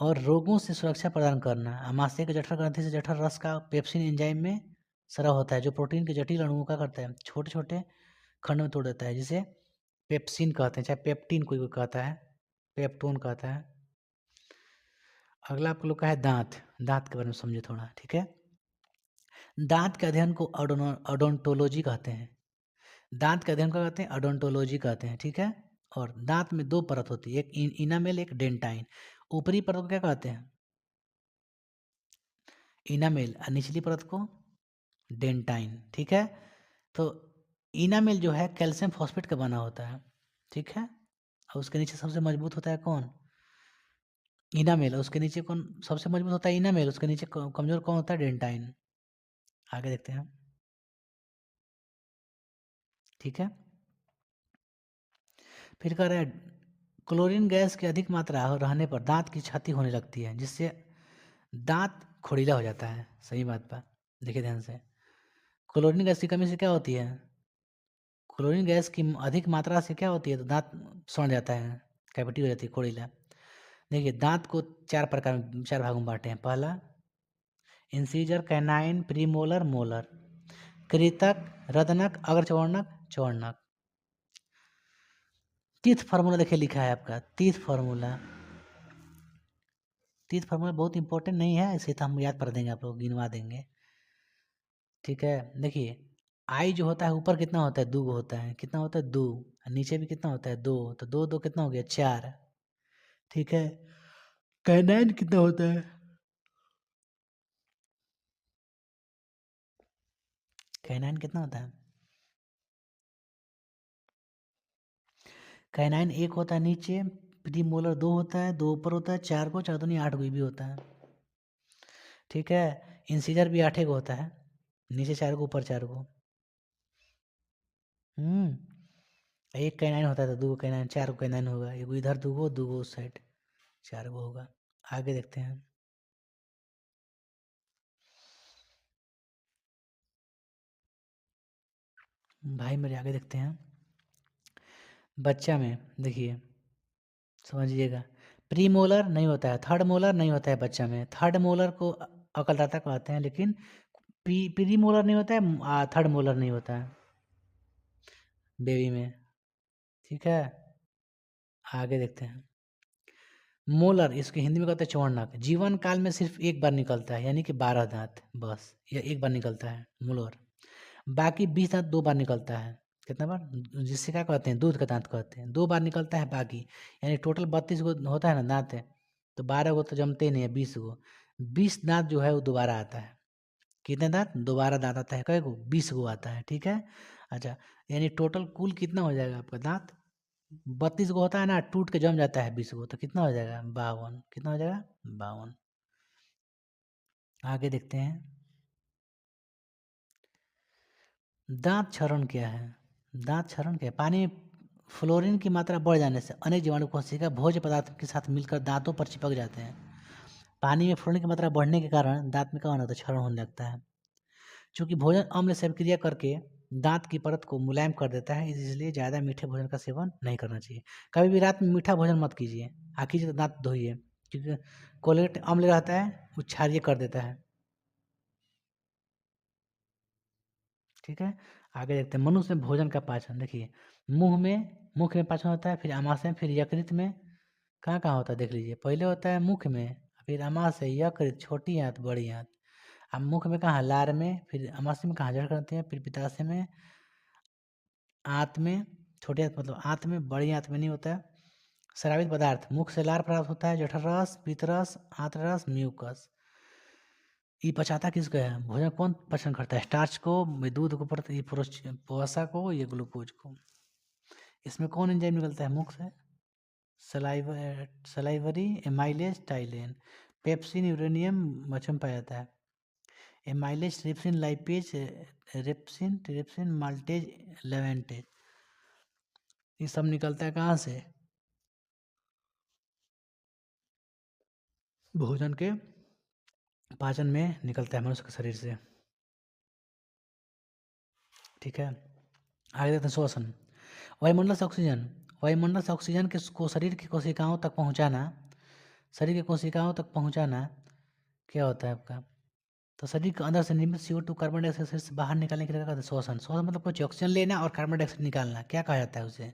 और रोगों से सुरक्षा प्रदान करना। आमाशय के जठर ग्रंथि से जठर रस का पेप्सिन एंजाइम में स्राव होता है, जो प्रोटीन के जटिल अणुओं का करता है, छोटे छोटे खंड में तोड़ देता है, जिसे पेप्सिन कहते हैं, चाहे पेप्टिन कोई कहता है, पेप्टोन कहता है। अगला आप लोग का है दांत। दांत के बारे में समझे थोड़ा, ठीक है। दांत के अध्ययन को ओडोंटोलॉजी कहते हैं। दांत के अध्ययन को कहते हैं ओडोंटोलॉजी कहते हैं, ठीक है। और दांत में दो परत होती है, एक इनामेल, एक डेंटाइन। ऊपरी परत को क्या कहते हैं? इनामेल, और निचली परत को डेंटाइन, ठीक है। तो इनामेल जो है कैल्शियम फॉस्फेट का बना होता है, ठीक है। और उसके नीचे सबसे मजबूत होता है कौन? इनामेल। उसके नीचे कौन सबसे मजबूत होता है? इनामेल। उसके नीचे कमजोर कौन होता है? डेंटाइन। आगे देखते हैं, ठीक है। फिर कह रहा है क्लोरीन गैस की अधिक मात्रा रहने पर दांत की क्षति होने लगती है, जिससे दांत खोड़ीला हो जाता है। सही बात बा, देखिए ध्यान से। क्लोरीन गैस की कमी से क्या होती है? क्लोरीन गैस की अधिक मात्रा से क्या होती है? तो दांत सड़ जाता है, कैविटी हो जाती है, खोड़ीला। देखिए दांत को चार भागों में बांटे हैं। पहला इंसीजर, कैनाइन, प्रीमोलर, मोलर। कृतक, रदनक, अग्रचवर्णक, चवर्णक। तीथ फार्मूला देखिए लिखा है आपका, तीथ फार्मूला। तीथ फार्मूला बहुत इंपॉर्टेंट नहीं है, इसे तो हम याद कर देंगे, आप लोग गिनवा देंगे, ठीक है। देखिए आई जो होता है ऊपर कितना होता है? 2 होता है। कितना होता है? 2। नीचे भी कितना होता है? 2। तो 2 2 कितना हो गया? 4, ठीक है। कैनाइन कितना होता है? कैनाइन कितना होता है? कैनाइन 1 होता है नीचे, प्रीमोलर 2 होता है, 2 ऊपर होता है, 4 को 4 दूनी 8 को भी होता है, ठीक है। इंसीजर भी 8 को होता है, नीचे 4 को ऊपर 4 को। एक कैनाइन होता है तो 2 कैनाइन, 4 कैनाइन होगा। एक इधर 2 उस साइड 4 होगा। आगे देखते हैं, भाई मेरे आगे देखते हैं। बच्चा में देखिए समझिएगा, प्री मोलर नहीं होता है, थर्ड मोलर नहीं होता है बच्चा में। थर्ड मोलर को अकलदाता कहते हैं, लेकिन प्री मोलर नहीं होता है, थर्ड मोलर नहीं होता है बेबी में, ठीक है। आगे देखते हैं, मोलर इसके हिंदी में कहते हैं चौवर्णक। जीवन काल में सिर्फ एक बार निकलता है, यानी कि 12 दांत बस, या एक बार निकलता है मोलर। बाकी 20 दांत 2 बार निकलता है। कितना बार? जिससे क्या कहते हैं? दूध का दांत कहते हैं। 2 बार निकलता है बाकी, यानी टोटल 32 गो होता है ना दांत है, तो 12 गो तो जमते ही नहीं है, 20 गो। 20 दांत जो है वो दोबारा आता है। कितने दांत? दोबारा दांत आता है, कई गो? 20 गो आता है, ठीक है। अच्छा, यानी टोटल कुल कितना हो जाएगा आपका दांत? 32 गो होता है ना, टूट के जम जाता है 20 गो, तो कितना हो जाएगा? 52। कितना हो जाएगा? 52। आगे देखते हैं, दांत क्षरण क्या है? दांत क्षरण क्या है? पानी में फ्लोरीन की मात्रा बढ़ जाने से अनेक जीवाणु कोशिका भोज्य पदार्थ के साथ मिलकर दांतों पर चिपक जाते हैं। पानी में फ्लोरीन की मात्रा बढ़ने के कारण दांत में क्या होना होता है? क्षरण होने लगता है। चूंकि भोजन अम्ल से अभिक्रिया करके दांत की परत को मुलायम कर देता है, इसलिए ज़्यादा मीठे भोजन का सेवन नहीं करना चाहिए। कभी भी रात में मीठा भोजन मत कीजिए, कीजिए तो दांत धोइए, क्योंकि कोलेट अम्ल रहता है, वो क्षारीय कर देता है, ठीक है। आगे देखते हैं, मनुष्य में भोजन का पाचन। देखिए मुख में पाचन होता है, फिर आमाशय, फिर यकृत में। कहाँ कहाँ होता है देख लीजिए, पहले होता है मुख में, फिर आमाशय, यकृत, छोटी आंत, बड़ी आंत। अब मुख में कहाँ? लार में। फिर आमाशय में कहाँ? जठर ग्रंथि में। फिर पित्ताशय में, आंत में, छोटी आंत मतलब आंत में, बड़ी आंत में नहीं होता है। स्रावित पदार्थ, मुख से लार प्राप्त होता है, जठर रस, पित्त रस, आंत रस, म्यूकस। ये पचाता किसको है? भोजन कौन पचन करता है? स्टार्च को, ये दूध को, वसा को, ये ग्लूकोज को। इसमें कौन एंजाइम निकलता है मुख से? Salivary amylase ptyalin. Pepsin uranium मच्छर में पाया जाता है। एमाइलेज, ट्रिप्सिन, लाइपेज, रेप्सिन, ट्रिप्सिन, माल्टेज, लेवेंटेज। ये सब निकलता है कहाँ से? भोजन के पाचन में निकलता है मनुष्य के शरीर से, ठीक है। आगे देखते हैं श्वसन। वायुमंडल से ऑक्सीजन, वायुमंडल से ऑक्सीजन को शरीर की कोशिकाओं तक पहुंचाना शरीर की कोशिकाओं तक पहुंचाना क्या होता है आपका? तो शरीर के अंदर से निर्मित CO2 कार्बन डाइऑक्साइड शरीर से बाहर निकालने के लिए क्या कहते हैं? श्वसन। श्वसन मतलब कुछ ऑक्सीजन लेना और कार्बन डाइऑक्साइड निकालना, क्या कहा जाता है उसे?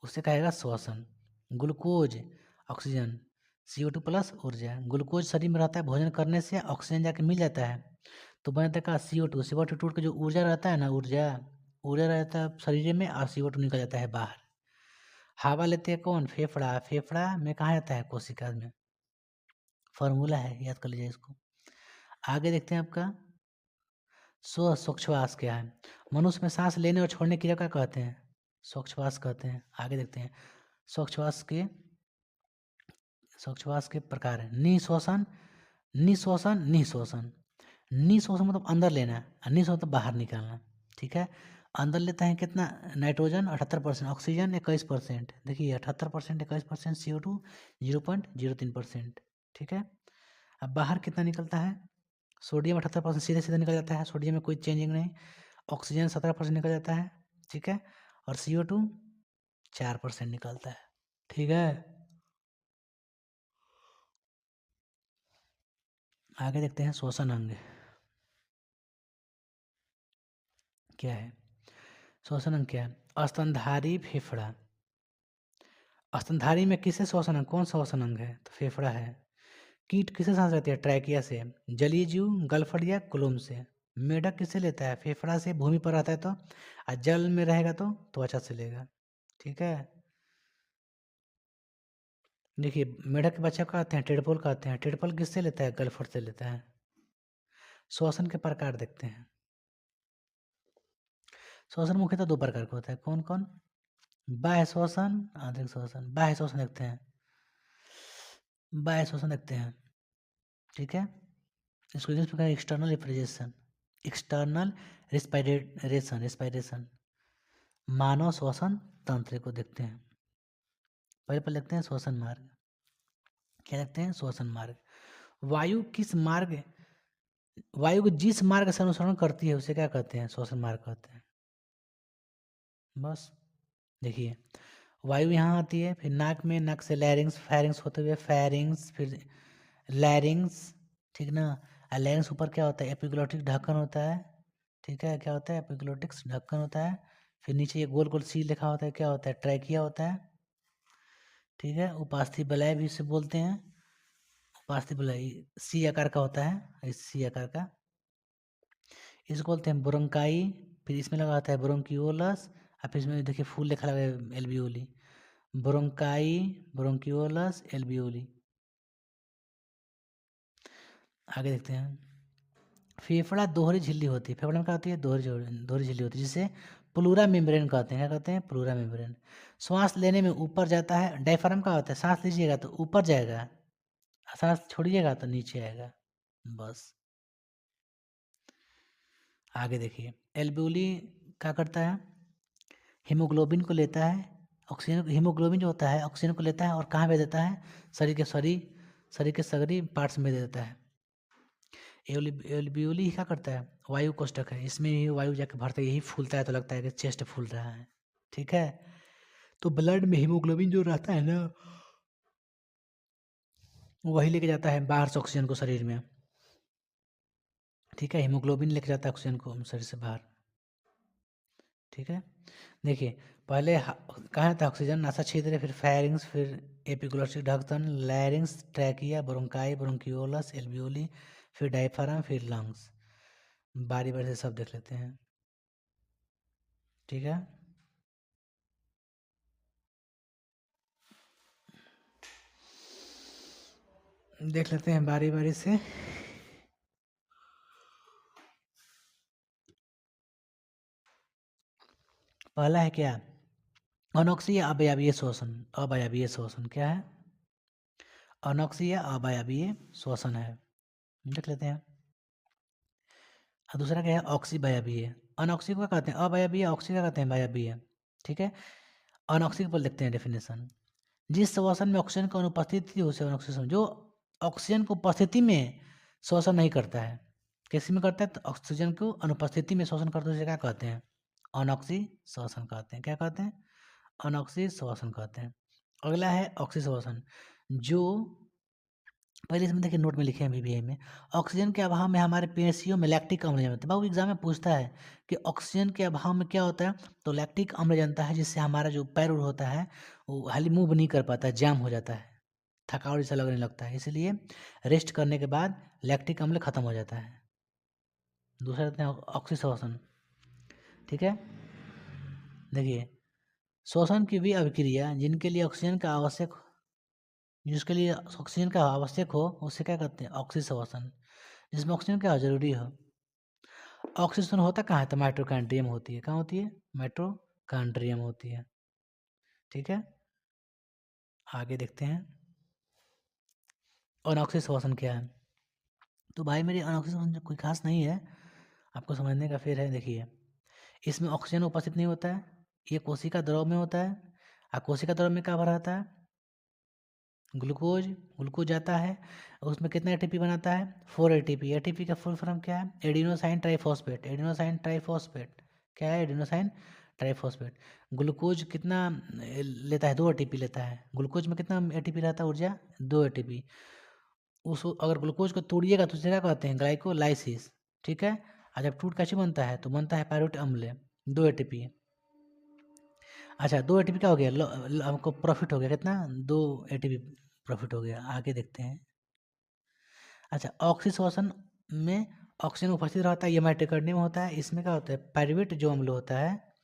उसे कहेगा श्वसन। ग्लूकोज, ऑक्सीजन, CO2 प्लस ऊर्जा। ग्लूकोज शरीर में रहता है, भोजन करने से ऑक्सीजन जाके मिल जाता है तो बन जाता है का CO2। CO2 टूट के जो ऊर्जा रहता है ना, ऊर्जा ऊर्जा रहता है शरीर में और CO2 निकल जाता है बाहर। हवा लेते हैं कौन? फेफड़ा। फेफड़ा में कहाँ जाता है? कोशिका में। फॉर्मूला है, याद कर लीजिए इसको। आगे देखते हैं आपका स्वच्छवास क्या है? मनुष्य में सांस लेने और छोड़ने की क्रिया क्या कहते हैं? स्वच्छवास कहते हैं। आगे देखते हैं स्वच्छवास के प्रकार है। निश्वसन, निश्वसन, निश्वसन। निश्वसन मतलब अंदर लेना और निश्वसन मतलब बाहर निकालना। ठीक है, अंदर लेता है कितना? Nitrogen 78%, oxygen 21%। देखिए 78%, 21%, CO2 0.03%। ठीक है, अब बाहर कितना निकलता है? सोडियम 78% सीधे सीधे निकल जाता है, सोडियम में कोई चेंजिंग नहीं। ऑक्सीजन 17% निकल जाता है। ठीक है, और CO2 4% निकलता है। ठीक है, आगे देखते हैं श्वसन अंग क्या है। श्वसन अंग क्या है? स्तनधारी फेफड़ा। स्तनधारी में किससे श्वसन अंग, कौन सा श्वसन अंग है? तो फेफड़ा है। कीट किससे सांस लेते हैं? ट्रैकिया से। जलीय जीव गलफड़ या कुलुम से। मेढक किससे लेता है? फेफड़ा से। भूमि पर रहता है तो, और जल में रहेगा तो त्वचा से लेगा। ठीक है, देखिए मेढक के बच्चा कहते हैं टेडपोल कहते हैं। टेडपोल किससे लेता है? गलफड़ से लेता है। श्वसन के प्रकार देखते हैं। श्वसन मुख्यतः दो प्रकार का होता है, कौन कौन? बाह्य श्वसन, आंतरिक श्वसन। बाह्य श्वसन देखते हैं, बाह्य श्वसन देखते हैं। ठीक है, इसको इस प्रकार external refrigeration, external respiration, respiration. मानव श्वसन तंत्र को देखते हैं। पहले पहले देखते हैं श्वसन मार्ग। क्या देखते हैं? श्वसन मार्ग। वायु किस मार्ग, वायु को जिस मार्ग से अनुसरण करती है उसे क्या कहते हैं? श्वसन मार्ग कहते हैं। बस देखिए, वायु यहाँ आती है, फिर नाक में, नाक से लैरिंग्स, फैरिंग्स होते हुए फैरिंग्स, फिर लैरिंग्स। ठीक ना, और लैरिंग्स ऊपर क्या होता है? एपिग्लोटिक ढक्कन होता है। ठीक है, क्या होता है? एपिग्लोटिक्स ढक्कन होता है। फिर नीचे ये गोल गोल सी लिखा होता है, क्या होता है? ट्रैकिया होता है। ठीक है, उपास्थि बलय भी इसे बोलते हैं। उपास्थि बलय सी आकार का होता है, इस सी आकार का, इसको बोलते हैं ब्रोंकाई। फिर इसमें लगा होता है ब्रोंकियोलस, और फिर इसमें देखिए फूल लिखा लगा है एल्वियोली। Bronchi, ब्रोंकियोलस, alveoli. आगे देखते हैं फेफड़ा दोहरी झिल्ली होती है। फेफड़ा में क्या होती है? दोहरी झिल्ली होती है, जिसे प्लूरा मेम्ब्रेन कहते हैं। क्या कहते हैं? Pleura membrane. श्वास लेने में ऊपर जाता है। डायफ्राम का होता है, सांस लीजिएगा तो ऊपर जाएगा, सांस छोड़िएगा तो नीचे आएगा। बस आगे देखिए एल्वियोली क्या करता है? हीमोग्लोबिन को लेता है, ऑक्सीजन, हीमोग्लोबिन जो होता है ऑक्सीजन को लेता है और कहाँ भेज देता है? शरीर के सगरी पार्ट्स में दे देता है। एल्वियोली क्या करता है? वायु कोष्ठक है, इसमें ही वायु जाके भरता है, यही फूलता है तो लगता है कि चेस्ट फूल रहा है। ठीक है, तो ब्लड में हीमोग्लोबिन जो रहता है ना, वही लेके जाता है बाहर से ऑक्सीजन को शरीर में। ठीक है, हीमोग्लोबिन लेके जाता है ऑक्सीजन को शरीर से बाहर। ठीक है, देखिए पहले कहाँ था ऑक्सीजन? नासा छिद्र, फिर फैरिंग्स, फिर एपिग्लोटिक ढक्कन, लैरिंग्स, ट्रैकिया, ब्रोंकाई, ब्रोंकियोलस, एल्वियोली, फिर डायफ्राम, फिर लंग्स। बारी बारी से सब देख लेते हैं। ठीक है, देख लेते हैं बारी बारी से। पहला है क्या? अनोक्सीय अवयवीय शोषण। अवयवीय शोषण क्या है? अनोक्सीय अवयवीय शोषण है, देख लेते हैं। और दूसरा क्या है? ऑक्सीबयवीय। अनोक्सी को क्या कहते हैं? अवयवीय। ऑक्सी क्या कहते हैं? वायवीय। ठीक है, अनोक्सी पर देखते हैं डेफिनेशन। जिस श्वसन में ऑक्सीजन की अनुपस्थिति हो, उसे अनोक्सी श्वसन। जो ऑक्सीजन की उपस्थिति में श्वसन नहीं करता है, किसी में करता है? तो ऑक्सीजन को अनुपस्थिति में श्वसन करते हैं, उसे क्या कहते हैं? अनोक्सी श्वसन कहते हैं। क्या कहते हैं? अनोक्सी श्वसन कहते हैं। अगला है ऑक्सी श्वसन। जो पहले इसमें देखिए नोट में लिखे हैं बीबीआई में, ऑक्सीजन के अभाव में हमारे पेशियों में लैक्टिक अम्ल जमता है। बाबू एग्जाम में पूछता है कि ऑक्सीजन के अभाव में क्या होता है, तो लैक्टिक अम्ल जमता है, जिससे हमारा जो पैर उर होता है वो हाली मूव नहीं कर पाता है, जाम हो जाता है, थकावट जैसा लगने लगता है, इसलिए रेस्ट करने के बाद लैक्टिक अम्ल खत्म हो जाता है। दूसरा रहते हैं ऑक्सीशोषण। ठीक है, देखिए श्वसन की भी अभिक्रिया जिनके लिए ऑक्सीजन का आवश्यक जिसके लिए ऑक्सीजन का आवश्यक हो उसे क्या कहते हैं, ऑक्सीश्वसन, जिसमें ऑक्सीजन क्या जरूरी हो। ऑक्सीजन होता कहाँ है, तो माइटोकॉन्ड्रियम होती है, कहाँ होती है, माइटोकॉन्ड्रियम होती है। ठीक है, आगे देखते हैं अनऑक्सिक श्वसन क्या है। तो भाई मेरी अनऑक्सिक श्वसन कोई खास नहीं है, आपको समझने का फिर है। देखिए इसमें ऑक्सीजन उपस्थित नहीं होता है, ये कोशिका द्रव में होता है, और कोशिका द्रव में क्या भरा रहता है, ग्लूकोज। ग्लूकोज जाता है, उसमें कितना एटीपी बनाता है, 4 एटीपी। एटीपी का फुल फॉर्म क्या है, एडिनोसाइन ट्राइफॉस्फेट। एडिनोसाइन ट्राइफॉस्फेट क्या है, एडिनोसाइन ट्राइफॉस्फेट। ग्लूकोज कितना लेता है, 2 एटीपी लेता है। ग्लूकोज में कितना एटीपी रहता है ऊर्जा, 2 एटीपी। उस अगर ग्लूकोज को तोड़िएगा तो उसे क्या कहते हैं, ग्लाइकोलाइसिस। ठीक है, और जब टूट कैसे बनता है, तो बनता है पायरुवेट अम्ल, 2 एटीपी। अच्छा 2 एटीपी क्या हो गया, हमको प्रॉफिट हो गया कितना, 2 एटीपी प्रॉफिट हो गया। आगे देखते हैं। अच्छा ऑक्सीश्वसन में ऑक्सीजन उपस्थित रहता है, ये माइटोकॉन्ड्रियम होता है। इसमें क्या होता है, पायरुवेट जो अम्ल होता है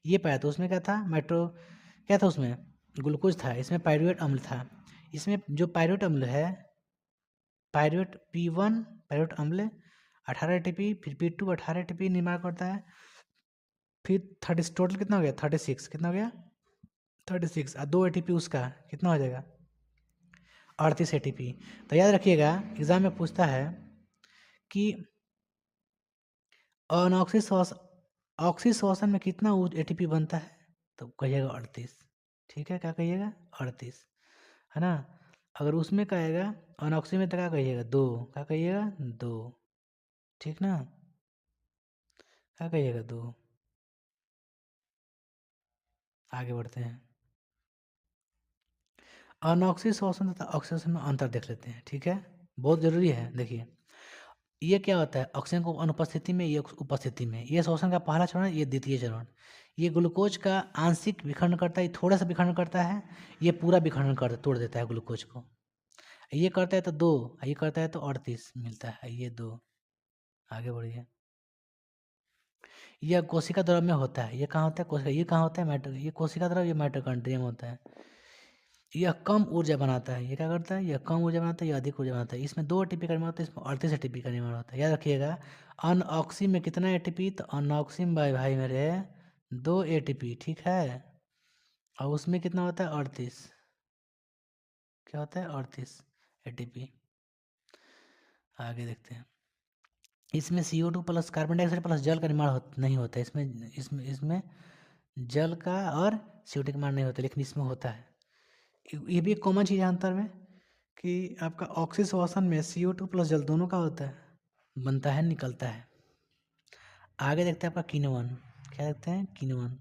ये पाया, तो उसमें क्या था, क्या था उसमें, ग्लूकोज था, इसमें पायरुवेट अम्ल था। इसमें जो पायरुवेट अम्ल है, पायरुवेट P1 पायरुवेट अम्ल 18 एटीपी, फिर P2 18 एटीपी निर्माण करता है, फिर 30 टोटल कितना हो गया, 36, कितना हो गया, 36, और 2 एटीपी उसका कितना हो जाएगा, 38 एटीपी। तो याद रखिएगा एग्जाम में पूछता है कि ऑक्सीश्वसन में कितना एटीपी बनता है, तो कहिएगा 38। ठीक है, क्या कहिएगा, 38, है ना। अगर उसमें कहेगा अनऑक्सी में, तो क्या कहिएगा, 2, क्या कहिएगा, 2। ठीक ना, क्या कहिएगा, 2। आगे बढ़ते हैं। अनऑक्सी श्वसन तथा ऑक्सीजन में अंतर देख लेते हैं। ठीक है, बहुत जरूरी है। देखिए ये क्या होता है, ऑक्सीजन को अनुपस्थिति में, ये उपस्थिति में, ये श्वसन का पहला चरण, ये द्वितीय चरण। ये ग्लूकोज का आंशिक विखंडन करता है, थोड़ा सा विखंडन करता है, ये पूरा विखंडन कर तोड़ देता है ग्लूकोज को। ये करता है तो 2, ये करता है तो 38 मिलता है, ये 2। आगे बढ़िए। यह कोशिका द्रव में होता है, ये कहाँ होता है, कोशिका, ये कहाँ होता है, ये कोशिका द्रव, ये माइटोकॉन्ड्रियम होता है। यह कम ऊर्जा बनाता है, ये क्या करता है, यह कम ऊर्जा बनाता है, यह अधिक ऊर्जा बनाता है। इसमें 2 एटीपी का निर्माण होता है, इसमें 38 एटीपी का निर्माण होता है। याद रखिएगा अनऑक्सी में कितना एटीपी, तो अनऑक्सी में भाई मेरे 2 एटीपी। ठीक है, और उसमें कितना होता है, 38, क्या होता है, 38 एटीपी। आगे देखते हैं। इसमें CO2 plus carbon dioxide plus जल का निर्माण नहीं होता है। इसमें जल का और CO2 का निर्माण नहीं होता, लेकिन इसमें होता है। ये भी एक कॉमन चीज़ है अंतर में, कि आपका ऑक्सीश्वसन में CO2 प्लस जल दोनों का होता है, बनता है, निकलता है। आगे देखते हैं आपका किण्वन। क्या देखते हैं, किण्वन।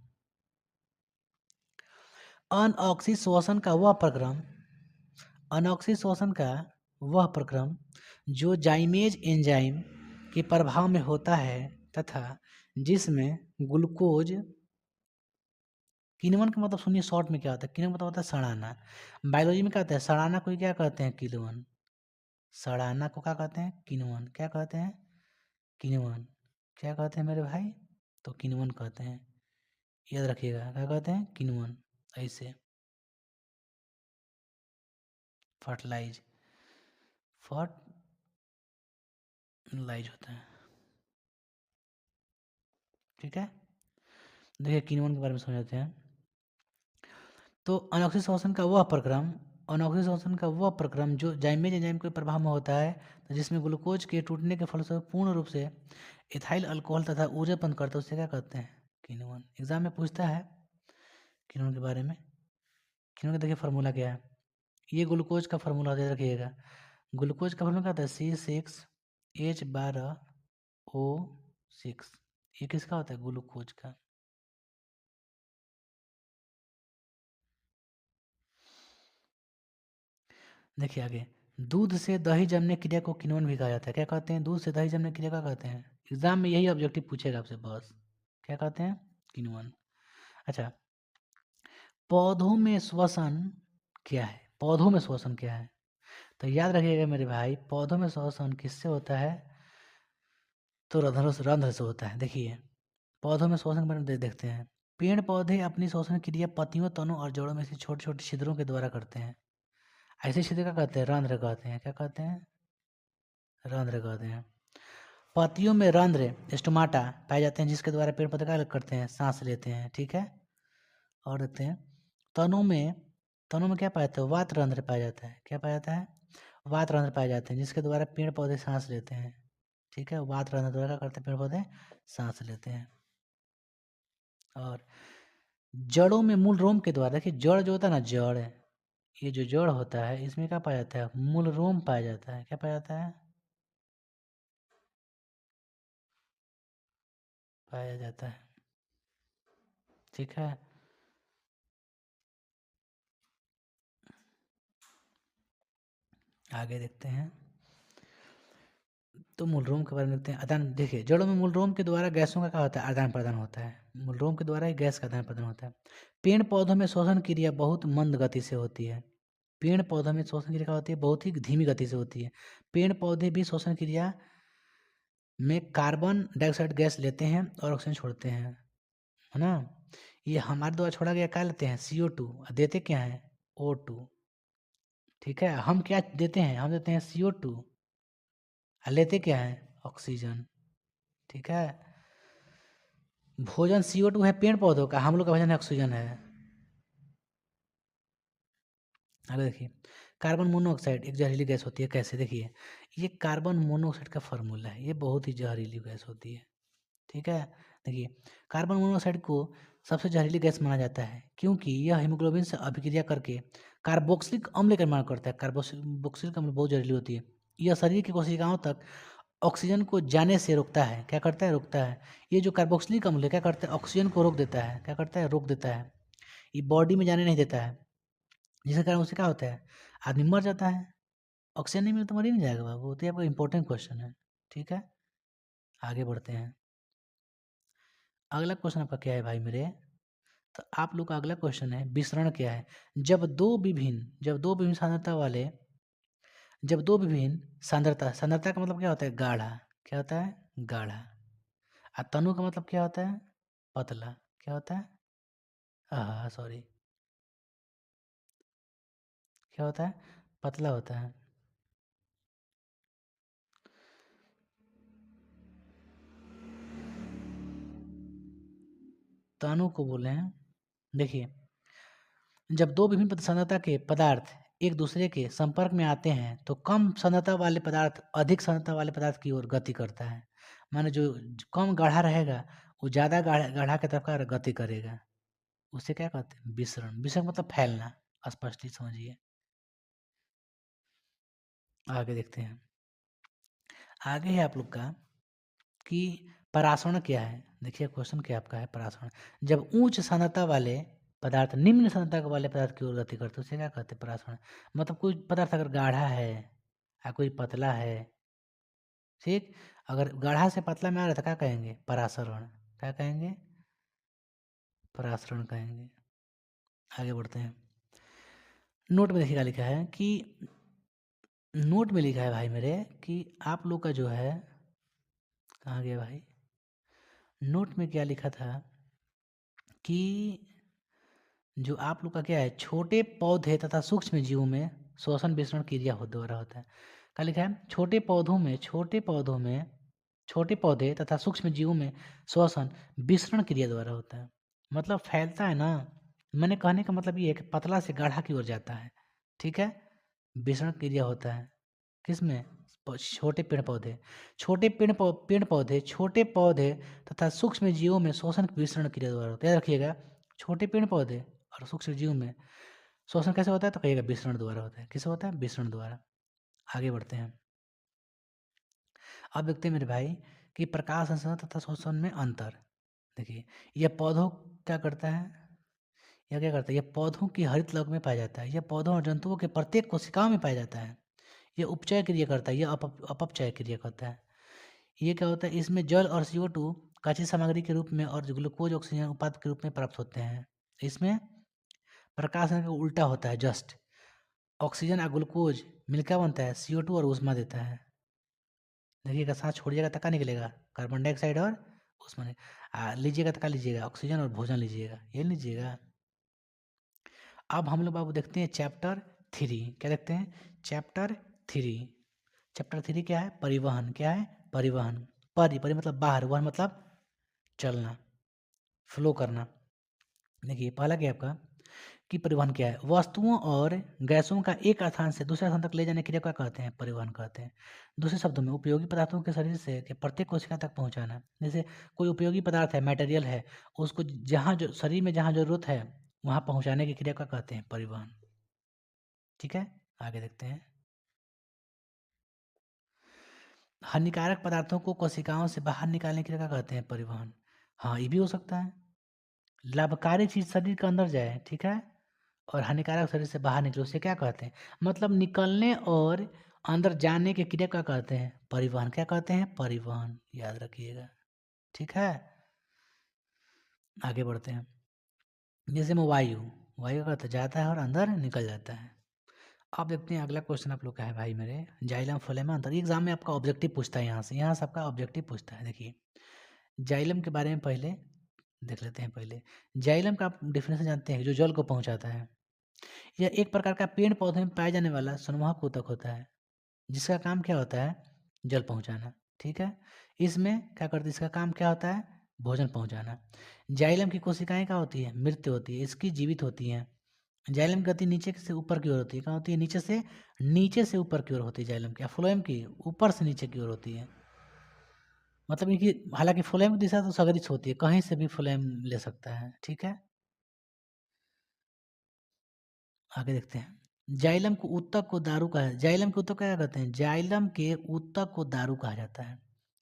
अनऑक्सीश्वसन का वह प्रक्रम अनऑक्सीश्वसन का वह प्रक्रम जो जाइमेज एंजाइम के प्रभाव में होता है, तथा जिसमें ग्लूकोज, किण्वन का मतलब सुनिए शॉर्ट में क्या होता है, किण्वन मतलब होता है सड़ाना। बायोलॉजी में क्या होता है, सड़ाना को क्या कहते हैं, किण्वन। सड़ाना को क्या कहते हैं, किण्वन। क्या कहते हैं, किण्वन। क्या कहते हैं मेरे भाई, तो किण्वन कहते हैं। याद रखिएगा क्या कहते हैं, किण्वन। ऐसे फर्टिलाइज फर्टिलाइज होता है। ठीक है, देखिए किण्वन के बारे में समझते हैं। तो अनऑक्सीश्वसन का वह प्रक्रम जो जाइमेज एंजाइम के प्रभाव में होता है, तो जिसमें ग्लूकोज के टूटने के फलस्वरूप पूर्ण रूप से इथाइल अल्कोहल तथा ऊर्जा उत्पन्न करता है, उसे क्या कहते हैं, किण्वन। एग्जाम में पूछता है किण्वन के बारे में। किण्वन का देखिए फार्मूला क्या है, ये ग्लूकोज का फार्मूला दे रखिएगा। ग्लूकोज का फार्मूला क्या होता है, C6H12O6। ये किसका होता है, ग्लूकोज का। देखिए आगे दूध से दही जमने क्रिया को किण्वन भी कहा जाता है। क्या कहते हैं? दूध से दही जमने क्रिया का कहते हैं। एग्जाम में यही ऑब्जेक्टिव पूछेगा आपसे बस। क्या कहते हैं? किण्वन। अच्छा, पौधों में श्वसन क्या है? पौधों में श्वसन क्या है? तो याद रखिएगा मेरे भाई, पौधों में श्वसन किससे होता है? तो रंध्र से होता है। देखिए, पौधों में श्वसन के बारे में देखते हैं। पेड़ पौधे अपनी श्वसन क्रिया पत्तियों, तनों और जड़ों में से छोटे छोटे छिद्रों के द्वारा करते हैं। ऐसे छिद्र क्या कहते हैं? रंध्र कहते हैं। क्या कहते हैं? रंध्र कहते हैं। पत्तियों में रंध्र स्टोमाटा पाए जाते हैं, जिसके द्वारा पेड़ पौधे क्या करते हैं? सांस लेते हैं। ठीक है, और देखते हैं तनों में क्या पाया जाता है? वात रंध्र पाया जाता है। क्या पाया जाता है? वात रंध्र पाए जाते हैं, जिसके द्वारा पेड़ पौधे सांस लेते हैं। ठीक है, वात रंध्र द्वारा क्या करते हैं? पेड़ पौधे सांस लेते हैं। और जड़ों में मूल रोम के द्वारा, देखिए जड़ जो होता है ना, जड़, ये जो जड़ होता है इसमें क्या पाया जाता है? मूल रोम पाया जाता है। क्या पाया जाता है? पाया जाता है। ठीक है, आगे देखते हैं। तो मूलरोम के बारे में देखते हैं। आदान, देखिए जड़ों में मूलरोम के द्वारा गैसों का क्या होता है? आदान प्रदान होता है। मूलरोम के द्वारा ही गैस का आदान प्रदान होता है। पेड़ पौधों में श्वसन क्रिया बहुत मंद गति से होती है। पेड़ पौधों में श्वसन क्रिया क्या होती है? बहुत ही धीमी गति से होती है। पेड़ पौधे भी श्वसन क्रिया में कार्बन डाइऑक्साइड गैस लेते हैं और ऑक्सीजन छोड़ते हैं, है ना। ये हमारे द्वारा छोड़ा गया क्या लेते हैं? CO2। देते क्या है? O2। ठीक है, हम क्या देते हैं? हम देते हैं CO2 और लेते क्या है? ऑक्सीजन। ठीक है, भोजन CO2 है पेड़ पौधों का, हम लोग का भोजन है ऑक्सीजन है। आगे देखिए, कार्बन मोनोऑक्साइड एक जहरीली गैस होती है। कैसे? देखिए, ये कार्बन मोनोऑक्साइड का फार्मूला है, ये बहुत ही जहरीली गैस होती है। ठीक है, देखिए कार्बन मोनोऑक्साइड को सबसे जहरीली गैस माना जाता है, क्योंकि यह हीमोग्लोबिन से अभिक्रिया करके कार्बोक्सिलिक अम्ल का निर्माण करता है। कार्बोक्सिलिक अम्ल बहुत जहरीली होती है। यह शरीर की कोशिकाओं तक ऑक्सीजन को जाने से रोकता है। क्या करता है? रोकता है। ये जो कार्बोक्सिलिक अम्ल है क्या करता है? ऑक्सीजन को रोक देता है। क्या करता है? रोक देता है। ये बॉडी में जाने नहीं देता है, जिसके कारण उससे क्या होता है? आदमी मर जाता है। ऑक्सीजन नहीं मिले तो मर ही नहीं जाएगा बाबू। तो ये आपका इंपॉर्टेंट क्वेश्चन है। ठीक है, आगे बढ़ते हैं। अगला क्वेश्चन आपका क्या है भाई मेरे? तो आप लोग का अगला क्वेश्चन है, विसरण क्या है? जब दो विभिन्न सांद्रता का मतलब क्या होता है? गाढ़ा। क्या होता है? गाढ़ा। और तनु का मतलब क्या होता है? पतला। क्या होता है? हाँ सॉरी, क्या होता है? पतला होता है। तनु को बोले हैं। देखिए, जब दो विभिन्न सांद्रता के पदार्थ एक दूसरे के संपर्क में आते हैं तो कम सांद्रता वाले पदार्थ अधिक सांद्रता वाले पदार्थ की ओर गति करता है। माने जो कम गाढ़ा रहेगा वो ज़्यादा गाढ़ा गाढ़ा की तरफ का गति करेगा। उसे क्या कहते हैं? विसरण। विसरण मतलब फैलना। स्पष्ट ही समझिए। आगे देखते हैं। आगे है आप लोग का कि परासरण क्या है। देखिए क्वेश्चन क्या आपका है? परासरण, जब उच्च सांद्रता वाले पदार्थ निम्न सांद्रता वाले पदार्थ की ओर गति करते हैं उसे क्या कहते हैं? परासरण। मतलब कोई पदार्थ अगर गाढ़ा है या कोई पतला है, ठीक, अगर गाढ़ा से पतला में आ रहा है तो क्या कहेंगे? परासरण। क्या कहेंगे? परासरण कहेंगे। आगे बढ़ते हैं। नोट में देखिएगा लिखा है कि नोट में लिखा है भाई मेरे कि आप लोग का जो है, कहाँ गया भाई? नोट में क्या लिखा था कि जो आप लोग का क्या है, छोटे पौधे तथा सूक्ष्म जीवों में श्वसन विसरण क्रिया हो द्वारा होता है। क्या लिखा है? छोटे पौधे तथा सूक्ष्म जीवों में श्वसन विसरण क्रिया द्वारा होता है। मतलब फैलता है ना। मैंने कहने का मतलब ये है कि पतला से गाढ़ा की ओर जाता है। ठीक है, विसरण क्रिया होता है किसमें? छोटे पेड़ पौधे छोटे पौधे तथा सूक्ष्म जीवों में श्वसन विसरण क्रिया द्वारा होता है। याद रखिएगा, छोटे पेड़ पौधे और सूक्ष्म जीवों में श्वसन कैसे होता है? तो कहिएगा विसरण द्वारा होता है। किससे होता है? विसरण द्वारा। आगे बढ़ते हैं। अब देखते हैं मेरे भाई कि प्रकाश संश्लेषण तथा श्वसन में अंतर। देखिए, यह पौधों क्या करता है? यह क्या करता है? यह पौधों की हरित लौक में पाया जाता है। यह पौधों और जंतुओं के प्रत्येक कोशिकाओं में पाया जाता है। ये उपचय क्रिया करता है, ये अपचय क्रिया करता है। ये क्या होता है, इसमें जल और CO2 कच्ची सामग्री के रूप में और ग्लूकोज ऑक्सीजन उत्पाद के रूप में प्राप्त होते हैं। इसमें प्रकाश का उल्टा होता है, जस्ट ऑक्सीजन और ग्लूकोज मिलकर क्या बनता है, CO2 और ऊष्मा देता है। देखिएगा, सांस छोड़िएगा तो क्या निकलेगा, कार्बन डाइऑक्साइड और ऊष्मा लीजिएगा तो क्या लीजिएगा, ऑक्सीजन और भोजन लीजिएगा, ये लीजिएगा। अब हम लोग बाबू देखते हैं चैप्टर 3। क्या देखते हैं, चैप्टर 3। चैप्टर 3 क्या है, परिवहन। क्या है, परिवहन। परि मतलब बाहर, वहन मतलब चलना, फ्लो करना। देखिए पहला क्या है आपका कि परिवहन क्या है, वस्तुओं और गैसों का एक स्थान से दूसरे स्थान तक ले जाने के लिए क्या कहते हैं, परिवहन कहते हैं। दूसरे शब्दों में उपयोगी पदार्थों के शरीर से के प्रत्येक कोशिका तक पहुंचाना। जैसे कोई उपयोगी पदार्थ है, मटेरियल है, उसको जहाँ जो शरीर में जहाँ जरूरत है वहाँ पहुँचाने की क्रिया क्या कहते हैं, परिवहन। ठीक है, आगे देखते हैं। हानिकारक पदार्थों को कोशिकाओं से बाहर निकालने के लिए क्या कहते हैं, परिवहन। हाँ, ये भी हो सकता है। लाभकारी चीज शरीर के अंदर जाए, ठीक है, और हानिकारक शरीर से बाहर निकले, उसे क्या कहते हैं, मतलब निकलने और अंदर जाने की क्रिया क्या कहते हैं, परिवहन। क्या कहते हैं, परिवहन, याद रखिएगा। ठीक है, आगे बढ़ते हैं। जैसे में वायु, वायु का जाता है और अंदर निकल जाता है। अब देखते हैं अगला क्वेश्चन आप लोग का है भाई मेरे, जाइलम फ्लोएम में अंतर। एग्जाम में आपका ऑब्जेक्टिव पूछता है, यहाँ से आपका ऑब्जेक्टिव पूछता है। देखिए जाइलम के बारे में पहले देख लेते हैं। पहले जाइलम का आप डेफिनेशन जानते हैं, जो जल को पहुंचाता है। यह एक प्रकार का पेड़ पौधे में पाया जाने वाला संवाहक ऊतक होता है, जिसका काम क्या होता है, जल पहुंचाना। ठीक है, इसमें क्या करती है, इसका काम क्या होता है, भोजन पहुंचाना। जाइलम की कोशिकाएं क्या होती है, मृत होती है, इसकी जीवित होती हैं। जाइलम की गति नीचे से ऊपर की ओर होती है, क्या होती है, नीचे से ऊपर की ओर होती है जाइलम की। फ्लोएम की ऊपर से नीचे की ओर होती है। मतलब इनकी, हालांकि फ्लोएम की दिशा तो सगरित होती है, कहीं से भी फ्लोएम ले सकता है। ठीक है, आगे देखते हैं। जाइलम को ऊतक को दारू कहा, जाइलम के ऊतक क्या कहते हैं, जाइलम के ऊतक को दारू कहा जाता है।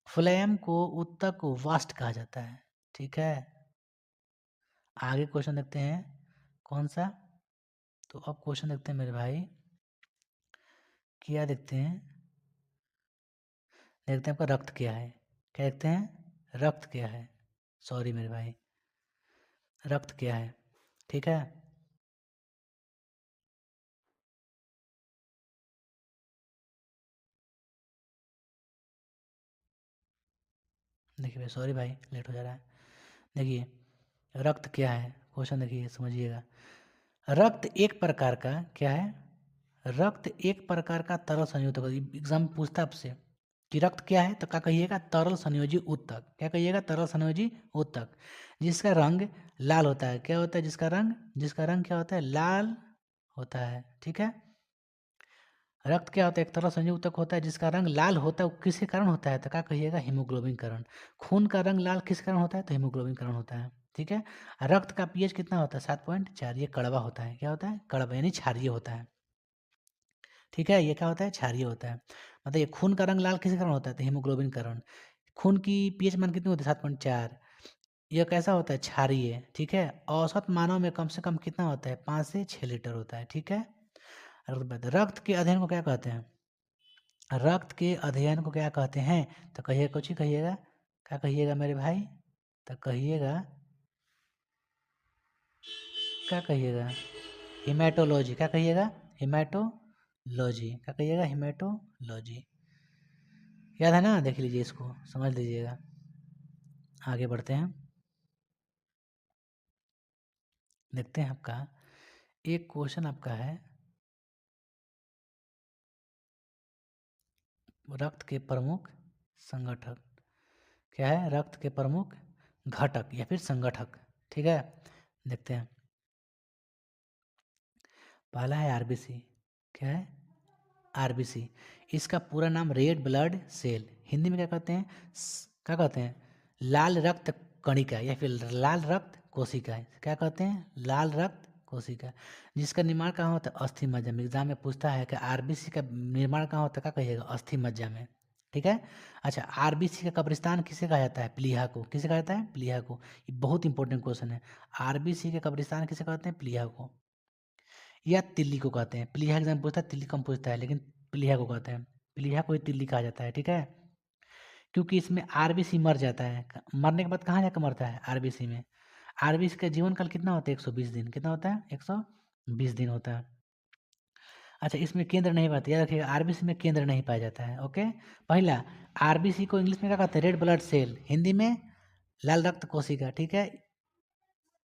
फ्लेम को ऊतक को वास्ट कहा जाता है। ठीक है, आगे क्वेश्चन देखते हैं। कौन सा, तो अब क्वेश्चन देखते हैं मेरे भाई, क्या देखते हैं, देखते हैं आपका रक्त क्या है। क्या देखते हैं, रक्त क्या है, सॉरी मेरे भाई, रक्त क्या है। ठीक है, देखिए भाई, सॉरी भाई, लेट हो जा रहा है। देखिए रक्त क्या है, क्वेश्चन देखिए समझिएगा। रक्त एक प्रकार का क्या है, रक्त एक प्रकार का तरल संयोजक। एग्जाम में पूछता है आपसे कि रक्त क्या है, तो क्या कहिएगा, तरल संयोजी ऊतक। क्या कहिएगा, तरल संयोजी ऊतक, जिसका रंग लाल होता है। क्या होता है, जिसका रंग क्या होता है, लाल होता है। ठीक है, रक्त क्या होता है, एक तरल संयोजी ऊतक होता है जिसका रंग लाल होता है। वो किसके कारण होता है, तो क्या कहिएगा, हीमोग्लोबिन कारण। खून का रंग लाल किस कारण होता है, तो हीमोग्लोबिन कारण होता है। ठीक है, रक्त का पीएच कितना होता है, 7.4। ये कड़वा होता है, क्या होता है, कड़वा यानी क्षारीय होता है। ठीक है, ये क्या होता है, क्षारीय होता है। मतलब ये खून का रंग लाल किस कारण होता है, तो हीमोग्लोबिन कारण। खून की पीएच मान कितनी होती है, 7.4। यह कैसा होता है, क्षारीय। ठीक है, औसत मानव में कम से कम कितना होता है, 5 से 6 लीटर होता है। ठीक है, रक्त के अध्ययन को क्या कहते हैं, रक्त के अध्ययन को क्या कहते हैं, तो कहिए, कुछ ही कहिएगा, क्या कहिएगा मेरे भाई, तो कहिएगा, क्या कहिएगा, हिमेटोलॉजी। क्या कहिएगा, हिमेटोलॉजी। क्या कहिएगा, हिमेटोलॉजी। याद है ना, देख लीजिए, इसको समझ लीजिएगा। आगे बढ़ते हैं, देखते हैं आपका एक क्वेश्चन आपका है, रक्त के प्रमुख संगठक। क्या है, रक्त के प्रमुख घटक या फिर संगठक। ठीक है, देखते हैं। पहला है आरबीसी। क्या है, आरबीसी। इसका पूरा नाम रेड ब्लड सेल, हिंदी में क्या कहते हैं, क्या कहते हैं, लाल रक्त कणिका या फिर लाल रक्त कोशिका। क्या कहते हैं, लाल रक्त कोशिका, जिसका निर्माण कहाँ होता है, अस्थि मज्जा में। एग्जाम में पूछता है कि आरबीसी का निर्माण कहाँ होता है, क्या कहिएगा, अस्थि मज्जा में। ठीक है, अच्छा, आरबीसी का कब्रिस्तान किसे कहा जाता है, प्लीहा को। किसे कहा जाता है, प्लीहा को। ये बहुत इंपॉर्टेंट क्वेश्चन है। आरबीसी के कब्रिस्तान किसे कहते हैं, प्लीहा को, या तिल्ली को कहते हैं। प्लीहा एग्जाम पूछता है, तिल्ली कम पूछता है, लेकिन प्लीहा को कहते हैं, प्लीहा को ही तिल्ली कहा जाता है, ठीक है। क्योंकि इसमें आरबीसी मर जाता है, मरने के बाद कहाँ जाकर मरता है, आरबीसी में। आरबीसी का जीवन काल कितना होता है, 120 दिन। कितना होता है, 120 दिन होता है। अच्छा, इसमें केंद्र नहीं पाते, याद रखिएगा, आरबीसी में केंद्र नहीं पाया जाता है। ओके, पहला आरबीसी को इंग्लिश में क्या कहते हैं, रेड ब्लड सेल, हिंदी में लाल रक्त कोशिका, ठीक है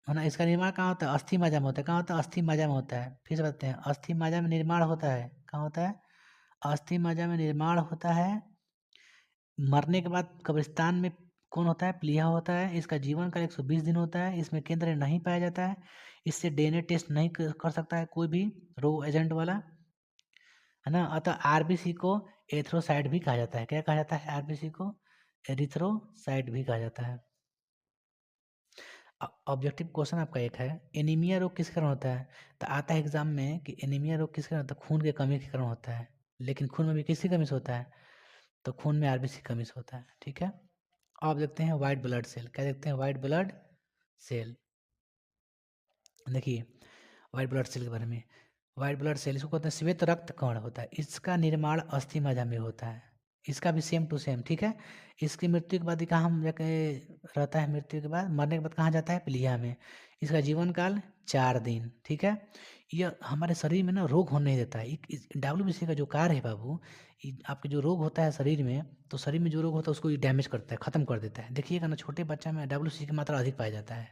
ना। इसका निर्माण कहाँ होता है, अस्थि मज्जा में होता है। कहाँ होता है, अस्थि मज्जा में होता है। फिर से बताते हैं, अस्थि मज्जा में निर्माण होता है। कहाँ होता है, अस्थि मज्जा में निर्माण होता है। मरने के बाद कब्रिस्तान में कौन होता है, प्लीहा होता है। इसका जीवन काल 120 दिन होता है। इसमें केंद्र नहीं पाया जाता है। इससे डीएनए टेस्ट नहीं कर सकता है कोई भी रोग एजेंट वाला, है ना। अतः आरबीसी को एथ्रोसाइट भी कहा जाता है। क्या कहा जाता है, आरबीसी को एरिथ्रोसाइट भी कहा जाता है। ऑब्जेक्टिव क्वेश्चन आपका एक है, एनीमिया रोग किस कारण होता है। तो आता है एग्जाम में कि एनीमिया रोग किस कारण होता है, खून की कमी के कारण होता है। लेकिन खून में भी किसकी कमी से होता है, तो खून में आरबीसी कमी से होता है, ठीक है। अब देखते हैं वाइट ब्लड सेल। क्या देखते हैं, वाइट ब्लड सेल। देखिए वाइट ब्लड सेल के बारे में, वाइट ब्लड सेल इसको कहते हैं श्वेत रक्त कण होता है। इसका निर्माण अस्थि मज्जा में होता है। इसका भी सेम टू सेम, ठीक है। इसकी मृत्यु के बाद कहाँ हम जाके रहता है, मृत्यु के बाद मरने के बाद कहाँ जाता है, प्लीहा में। इसका जीवन काल 4 दिन, ठीक है। यह हमारे शरीर में ना रोग होने नहीं देता है। डब्ल्यूबीसी का जो कार्य है बाबू, आपके जो रोग होता है शरीर में, तो शरीर में जो रोग होता है उसको ये डैमेज करता है, खत्म कर देता है। देखिएगा ना, छोटे बच्चा में डब्ल्यूबीसी की मात्रा अधिक पाया जाता है।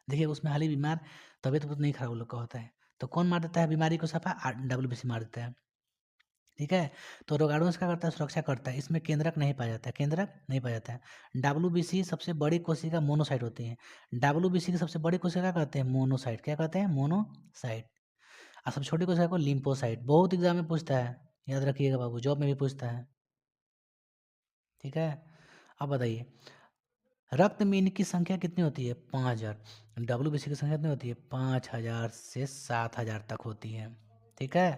देखिए उसमें हाल ही बीमार, तबीयत बहुत नहीं खराब लोग का होता है, तो कौन मार देता है बीमारी को, सफा डब्ल्यूबीसी मार देता है, ठीक है। तो रोगाणुवंश क्या करता है, सुरक्षा करता है। इसमें केंद्रक नहीं पाया जाता है, केंद्रक नहीं पाया जाता है। डब्ल्यूबीसी सबसे बड़ी कोशिका मोनोसाइट होती है। डब्ल्यूबीसी की सबसे बड़ी कोशिका क्या कहते हैं, मोनोसाइट। क्या कहते हैं, मोनोसाइट। और सबसे छोटी कोशिका को लिम्फोसाइट। बहुत एग्जाम में पूछता है, याद रखिएगा बाबू, जॉब में भी पूछता है, ठीक है। अब बताइए, रक्त में इनकी संख्या कितनी होती है, 5000। डब्ल्यूबीसी की संख्या कितनी होती है, 5000 से 7000 तक होती है, ठीक है।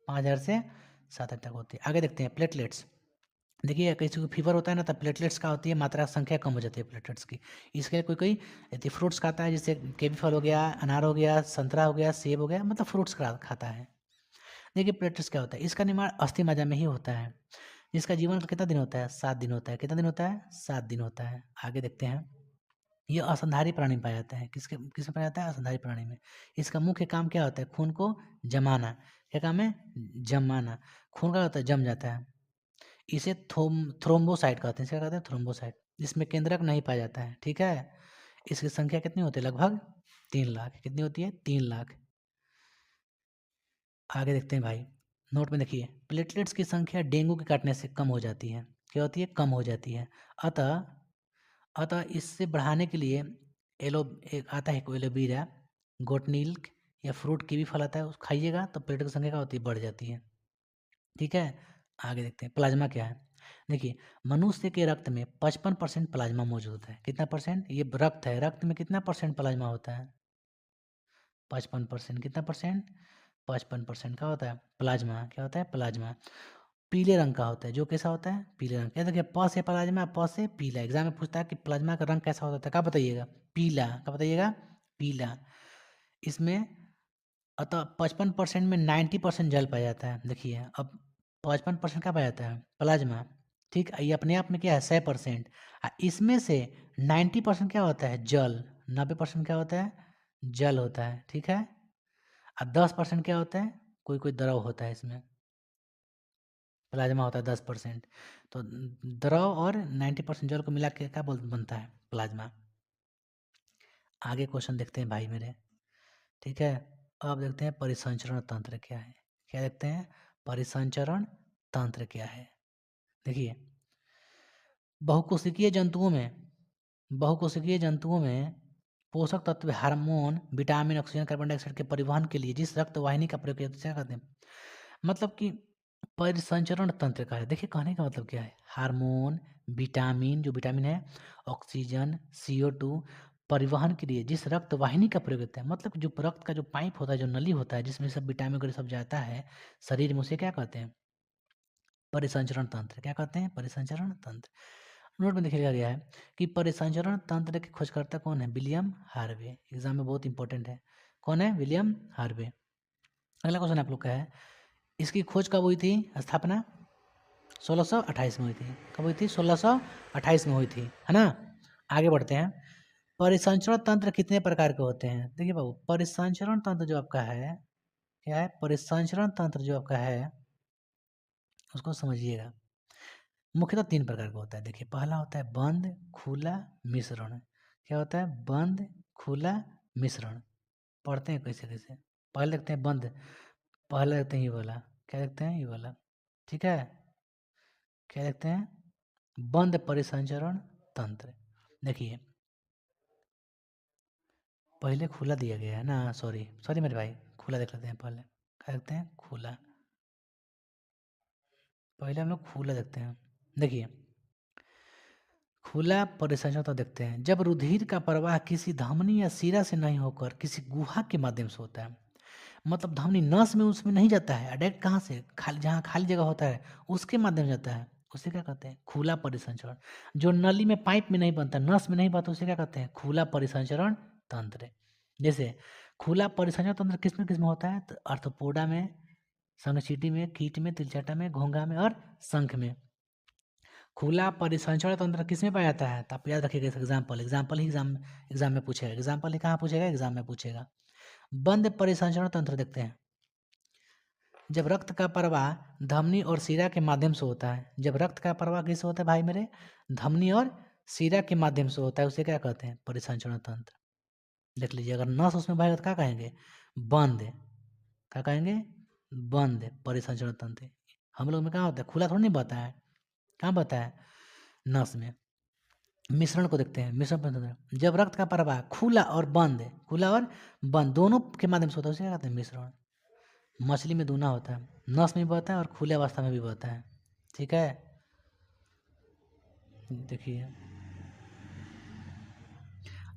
5000 से 7000 तक होती है। आगे देखते हैं प्लेटलेट्स। देखिए किसी को फीवर होता है ना, तो प्लेटलेट्स का होती है मात्रा, संख्या कम हो जाती है प्लेटलेट्स की। इसके लिए कोई कोई यदि फ्रूट्स खाता है, जैसे केवी फल हो गया, अनार हो गया, संतरा हो गया, सेब हो गया, मतलब फ्रूट्स खाता है। देखिए प्लेटलेट्स क्या होता है, इसका निर्माण अस्थि मज्जा में ही होता है। इसका जीवन कितना दिन होता है, 7 दिन होता है। कितना दिन होता है, 7 दिन होता है। आगे देखते हैं, ये असंधारी प्राणी में पाया जाता है। किसमें पाया जाता है, असंधारी प्राणी में। इसका मुख्य काम क्या होता है, खून को जमाना। क्या काम है, जमाना। खून का होता है, जम जाता है। इसे थ्रोम्बोसाइट कहते हैं। क्या कहते हैं, थ्रोम्बोसाइट। इसमें केंद्रक नहीं पाया जाता है, ठीक है। इसकी संख्या कितनी होती है, लगभग 3 लाख। कितनी होती है, 3 लाख। आगे देखते हैं भाई, नोट में देखिए, प्लेटलेट्स की संख्या डेंगू के काटने से कम हो जाती है। क्या होती है, कम हो जाती है। अतः अतः इससे बढ़ाने के लिए एक आता है कोई एलोवेरा, गोटनिल या फ्रूट की भी फल आता है, उसको खाइएगा तो प्लेटलेट की संख्या क्या होती है, बढ़ जाती है, ठीक है। आगे देखते हैं प्लाज्मा क्या है। देखिए मनुष्य के रक्त में 55% प्लाज्मा मौजूद होता है। कितना परसेंट, ये रक्त है, रक्त में कितना परसेंट प्लाज्मा होता है, 55%। कितना परसेंट, 55% का होता है प्लाज्मा। क्या होता है, प्लाज्मा। पीले रंग का होता है, जो कैसा होता है, पीले रंग। क्या देखिए, प से प्लाज्मा, प से पीला। एग्जाम में पूछता है कि प्लाज्मा का रंग कैसा होता है, क्या बताइएगा, पीला। क्या बताइएगा, पीला। इसमें अतः 55% में 90% जल पाया जाता है। देखिए अब 55% क्या पाया जाता है, प्लाज्मा, ठीक। ये अपने आप में क्या है, 100%। इसमें से 90% क्या होता है, जल। 90% क्या होता है, जल होता है, ठीक है। और 10% क्या होता है, कोई कोई द्रव होता है इसमें। प्लाज्मा होता है 10%। तो द्रव और 90% जल को मिला के क्या बनता है, प्लाज्मा। आगे क्वेश्चन देखते हैं भाई मेरे, ठीक है। अब देखते हैं परिसंचरण तंत्र क्या है। क्या देखते हैं, परिसंचरण तंत्र क्या है। देखिए बहुकोशिकीय जंतुओं में पोषक तत्व, hormone, vitamin, oxygen, carbon dioxide के परिवहन के लिए जिस रक्त वाहिनी का प्रयोग किया जाता है, क्या कहते हैं, मतलब कि परिसंचरण तंत्र का है। देखिए कहने का मतलब क्या है, हार्मोन, विटामिन, जो विटामिन है, ऑक्सीजन, CO2 परिवहन के लिए जिस रक्त वाहिनी का प्रयोग होता है, मतलब जो रक्त का जो पाइप होता है, जो नली होता है, जिसमें सब विटामिन वगैरह सब जाता है शरीर में, उसे क्या कहते हैं, परिसंचरण तंत्र। क्या कहते हैं, परिसंचरण तंत्र। नोट में देखिएगा गया है कि परिसंचरण तंत्र के खोजकर्ता कौन है, विलियम हार्वे। एग्जाम में बहुत इंपॉर्टेंट है, कौन है, विलियम हार्वे। अगला क्वेश्चन आप लोग का है, इसकी खोज कब हुई थी? स्थापना 1628 में हुई थी। कब हुई थी? 1628 में हुई थी, है ना। आगे बढ़ते हैं। परिसंचरण तंत्र कितने प्रकार के होते हैं? देखिए बाबू, परिसंचरण तंत्र जो आपका है, क्या है? परिसंचरण तंत्र जो आपका है उसको समझिएगा। मुख्यतः 3 प्रकार का होता है। देखिए, पहला होता है बंद, खुला, मिश्रण। क्या होता है? बंद, खुला, मिश्रण। पढ़ते हैं कैसे कैसे। पहले देखते हैं बंद, पहले देखते हैं ये वाला। क्या देखते हैं? ये वाला, ठीक है। क्या देखते हैं? बंद परिसंचरण तंत्र। देखिए, पहले खुला दिया गया है ना, सॉरी सॉरी मेरे भाई, खुला देख लेते हैं पहले। क्या देखते हैं? खुला। पहले हम लोग खुला देखते हैं। देखिए, खुला परिसंचरण तो देखते हैं जब रुधिर का प्रवाह किसी धमनी या शिरा से नहीं होकर किसी गुहा के माध्यम से होता है। मतलब धमनी नस में उसमें नहीं जाता है, डायरेक्ट कहाँ से? खाली, जहाँ खाली जगह होता है उसके माध्यम से जाता है, उसे क्या कहते हैं? खुला परिसंचरण। जो नली में, पाइप में नहीं बनता, नस में नहीं बनता, उसे क्या कहते हैं? खुला परिसंचरण तंत्र। जैसे खुला परिसंचरण तंत्र किसमें किसमें होता है? तो अर्थोपोडा में, संगचीटी में, कीट में, तिलचटा में, घोंघा में और शंख में। खुला परिसंचरण तंत्र किसमें पाया जाता है? तो आप याद रखिएगा, एग्जाम्पल एग्जाम्पल ही एग्जाम में पूछेगा। एग्जाम्पल ही कहाँ पूछेगा? एग्जाम में पूछेगा। बंद परिसंचरण तंत्र देखते हैं। जब रक्त का प्रवाह धमनी और शिरा के माध्यम से होता है। जब रक्त का प्रवाह किससे होता है भाई मेरे? धमनी और शिरा के माध्यम से होता है, उसे क्या कहते हैं? परिसंचरण तंत्र। देख लीजिए, अगर नस उसमें बहेगा तो क्या कहेंगे? बंद। क्या कहेंगे? बंद परिसंचरण तंत्र। हम लोग में कहाँ होता है? खुला थोड़ा नहीं बहता है, कहाँ बहता है? नस में। मिश्रण को देखते हैं। मिश्रण तंत्र, जब रक्त का प्रवाह खुला और बंद, खुला और बंद दोनों के माध्यम से होता है, उसे क्या कहते हैं? मिश्रण। मछली में दूना होता है, नस में भी बहता है और खुले अवस्था में भी बहता है, ठीक है। देखिए,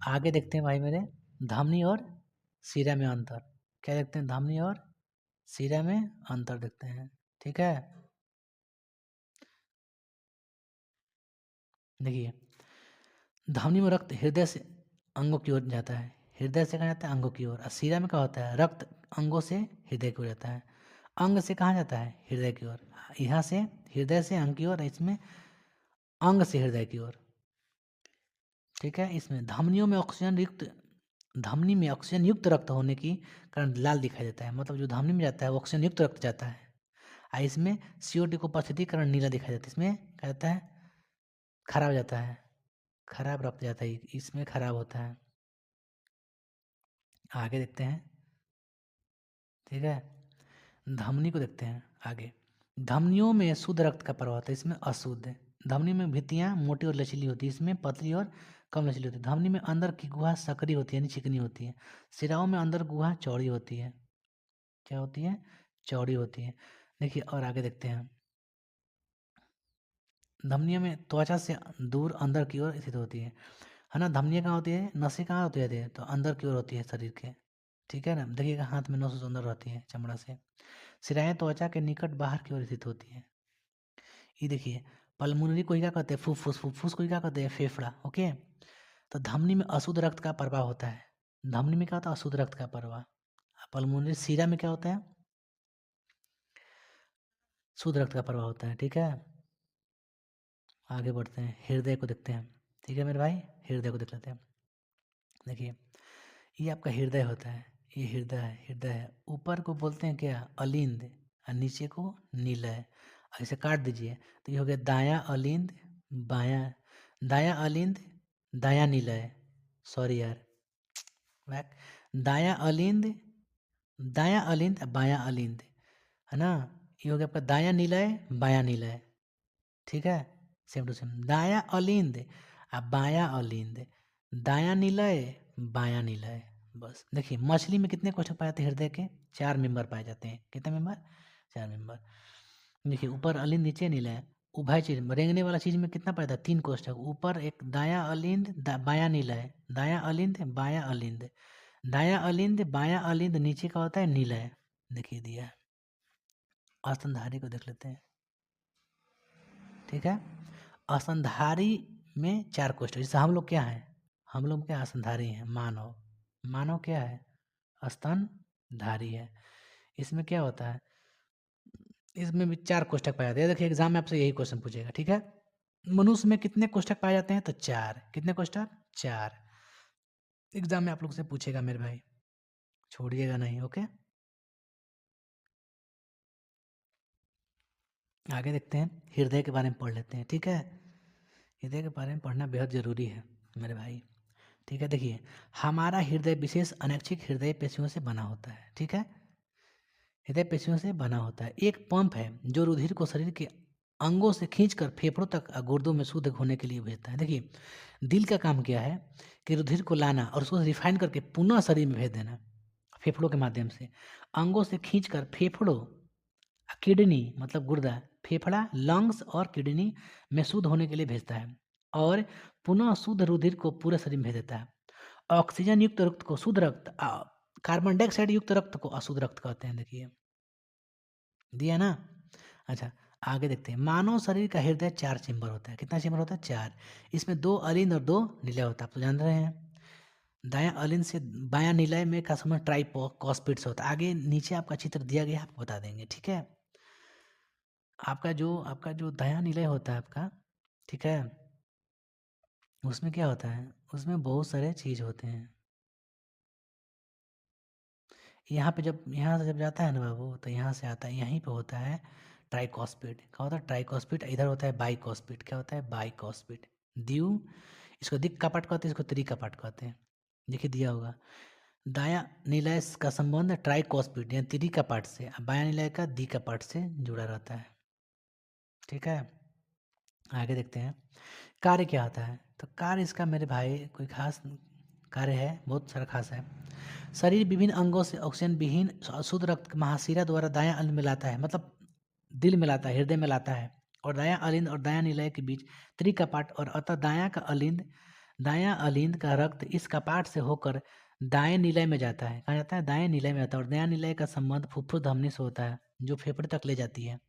आगे देखते हैं भाई मेरे, धमनी और शिरा में अंतर। क्या देखते हैं? धमनी और शिरा में अंतर देखते हैं, ठीक है। देखिए, धमनी में रक्त हृदय से अंगों की ओर जाता है, हृदय से कहाँ जाता है? अंगों की ओर। और शिरा में क्या होता है? रक्त अंगों से हृदय की ओर जाता है। अंग से कहाँ जाता है? हृदय की ओर। यहाँ से हृदय से अंग की ओर, इसमें अंग से हृदय की ओर, ठीक है। इसमें धमनियों में ऑक्सीजन युक्त, धमनी में ऑक्सीजन युक्त रक्त होने की कारण लाल दिखाई देता है। मतलब जो धमनी में जाता है वो ऑक्सीजन युक्त रक्त जाता है, और इसमें CO2 की उपस्थिति के कारण नीला दिखाई देता है। इसमें क्या जाता है? खराब जाता है, खराब रक्त जाता है, इसमें खराब होता है। आगे देखते हैं, ठीक है। धमनी को देखते हैं आगे। धमनियों में शुद्ध रक्त का प्रवाह होता है, इसमें अशुद्ध। धमनी में भित्तियाँ मोटी और लचीली होती है, इसमें पतली और कम लचीली होती है। धमनी में अंदर की गुहा सकरी होती है, यानी चिकनी होती है। शिराओं में अंदर गुहा चौड़ी होती है। क्या होती है? चौड़ी होती है। देखिए, और आगे देखते हैं। धमनियों में त्वचा से दूर अंदर की ओर स्थित होती है ना। धमनियाँ कहाँ होती है? नसें कहाँ होती है? तो अंदर की ओर होती है शरीर के, ठीक है ना। देखिएगा, हाथ में नस अंदर रहती है चमड़ा से। शिराएँ त्वचा के निकट बाहर की ओर स्थित होती है। ये देखिए, पल्मोनरी को क्या कहते हैं? फुफ्फुस। फुफ्फुस को क्या कहते हैं? फेफड़ा, ओके। तो धमनी में अशुद्ध रक्त का प्रवाह होता है। धमनी में क्या होता है? अशुद्ध रक्त का प्रवाह। पल्मोनरी शिरा में क्या होता है? शुद्ध रक्त का प्रवाह होता है, ठीक है। आगे बढ़ते हैं, हृदय को देखते हैं, ठीक है मेरे भाई। हृदय को देख लेते हैं। देखिए, ये आपका हृदय होता है, ये हृदय है, हृदय है। ऊपर को बोलते हैं क्या? अलिंद, और नीचे को निलय। ऐसे काट दीजिए तो ये हो गया दायां अलिंद, बायां, दायां अलिंद, दायां निलय। सॉरी यार, बैक। दायां अलिंद, दायां अलिंद, बायां अलिंद, है ना। ये हो गया आपका दायां निलय, बायां निलय, ठीक है। सेम टू सेम, दायां अलिंद और बायां अलिंद, दायां निलय, बायां निलय। बस देखिए, मछली में कितने कोष्ठक पाए जाते हैं? हृदय के 4 मेंबर पाए जाते हैं। कितने मेंबर? 4 मेंबर। देखिए, ऊपर अलिंद, नीचे निलय। उभय चीज रेंगने वाला चीज में कितना पाया जाता है? 3 कोष्ठक। ऊपर एक दायां अलिंद, बायां निलय, दायां अलिंद, बायां अलिंद, दायां अलिंद, बायां अलिंद, नीचे का होता है निलय। देखिए दिया है। स्तनधारी को देख लेते हैं, ठीक है। स्तनधारी में 4 कोष्ठक। जैसे हम लोग क्या है? हम लोग क्या? स्तनधारी हैं। मानव, मानव क्या है? स्तनधारी है। इसमें क्या होता है? इसमें भी 4 कोष्ठक पाए जाते हैं। देखिए एग्जाम में आपसे यही क्वेश्चन पूछेगा, ठीक है। मनुष्य में कितने कोष्ठक पाए जाते हैं? तो 4। कितने कोष्ठक? 4। एग्जाम में आप लोग से पूछेगा मेरे भाई, छोड़िएगा नहीं। ओके, आगे देखते हैं, हृदय के बारे में पढ़ लेते हैं, ठीक है। हृदय के बारे में पढ़ना बेहद ज़रूरी है मेरे भाई, ठीक है। देखिए, हमारा हृदय विशेष अनैच्छिक हृदय पेशियों से बना होता है, ठीक है। हृदय पेशियों से बना होता है। एक पंप है जो रुधिर को शरीर के अंगों से खींचकर फेफड़ों तक गुर्दों में शुद्ध होने के लिए भेजता है। देखिए, दिल का काम क्या है कि रुधिर को लाना और उसको रिफाइन करके पुनः शरीर में भेज देना फेफड़ों के माध्यम से। अंगों से खींचकर फेफड़ों, किडनी मतलब गुर्दा, फेफड़ा, लंग्स और किडनी में शुद्ध होने के लिए भेजता है और पुनः शुद्ध रुधिर को पूरे शरीर में भेज देता है। ऑक्सीजन युक्त रक्त को शुद्ध रक्त, कार्बन डाइऑक्साइड युक्त रक्त को अशुद्ध रक्त कहते हैं। देखिए, दिया ना। अच्छा, आगे देखते हैं। मानव शरीर का हृदय 4 चेम्बर होता है। कितना चेम्बर होता है? 4। इसमें 2 अलिंद और 2 निलय होता है, आप तो जान रहे हैं। दायां अलिंद से बायां निलय में का संबंध ट्राइकॉस्पिड से होता है। आगे नीचे आपका चित्र दिया गया है, आपको बता देंगे, ठीक है। आपका जो दायां निलय होता है आपका, ठीक है, उसमें क्या होता है? उसमें बहुत सारे चीज़ होते हैं। यहाँ पे जब यहाँ से जब जाता है ना बाबू, तो यहाँ से आता है, यहीं पे होता है ट्राइकॉस्पिड। क्या होता है? ट्राइकॉस्पिड। इधर होता है बाइकॉस्पिड। क्या होता है? बाइकॉस्पिड। द्यू, इसको दिक् कपाट कहते हैं, इसको त्रिकपाट कहते हैं। देखिए दिया होगा, दायां निलय का संबंध ट्राइकॉस्पिड यानी त्रिकपाट से, बायां निलय का द्विकपाट से जुड़ा रहता है, ठीक है। आगे देखते हैं, कार्य क्या होता है? तो कार्य इसका मेरे भाई कोई खास कार्य है, बहुत सारा खास है। शरीर विभिन्न अंगों से ऑक्सीजन विहीन शुद्ध रक्त महाशिरा द्वारा दायां अलिंद में लाता है, मतलब दिल में लाता है, हृदय में लाता है। और दायां अलिंद और दायां निलय के बीच त्रिकपाट और अतः दायां अलिंद का रक्त इस कपाट से होकर दाएं निलय में जाता है। कहा जाता है दाएं निलय में जाता है। और दायां निलय का संबंध फुफ्फुस धमनी से होता है, जो फेफड़े तक ले जाती है।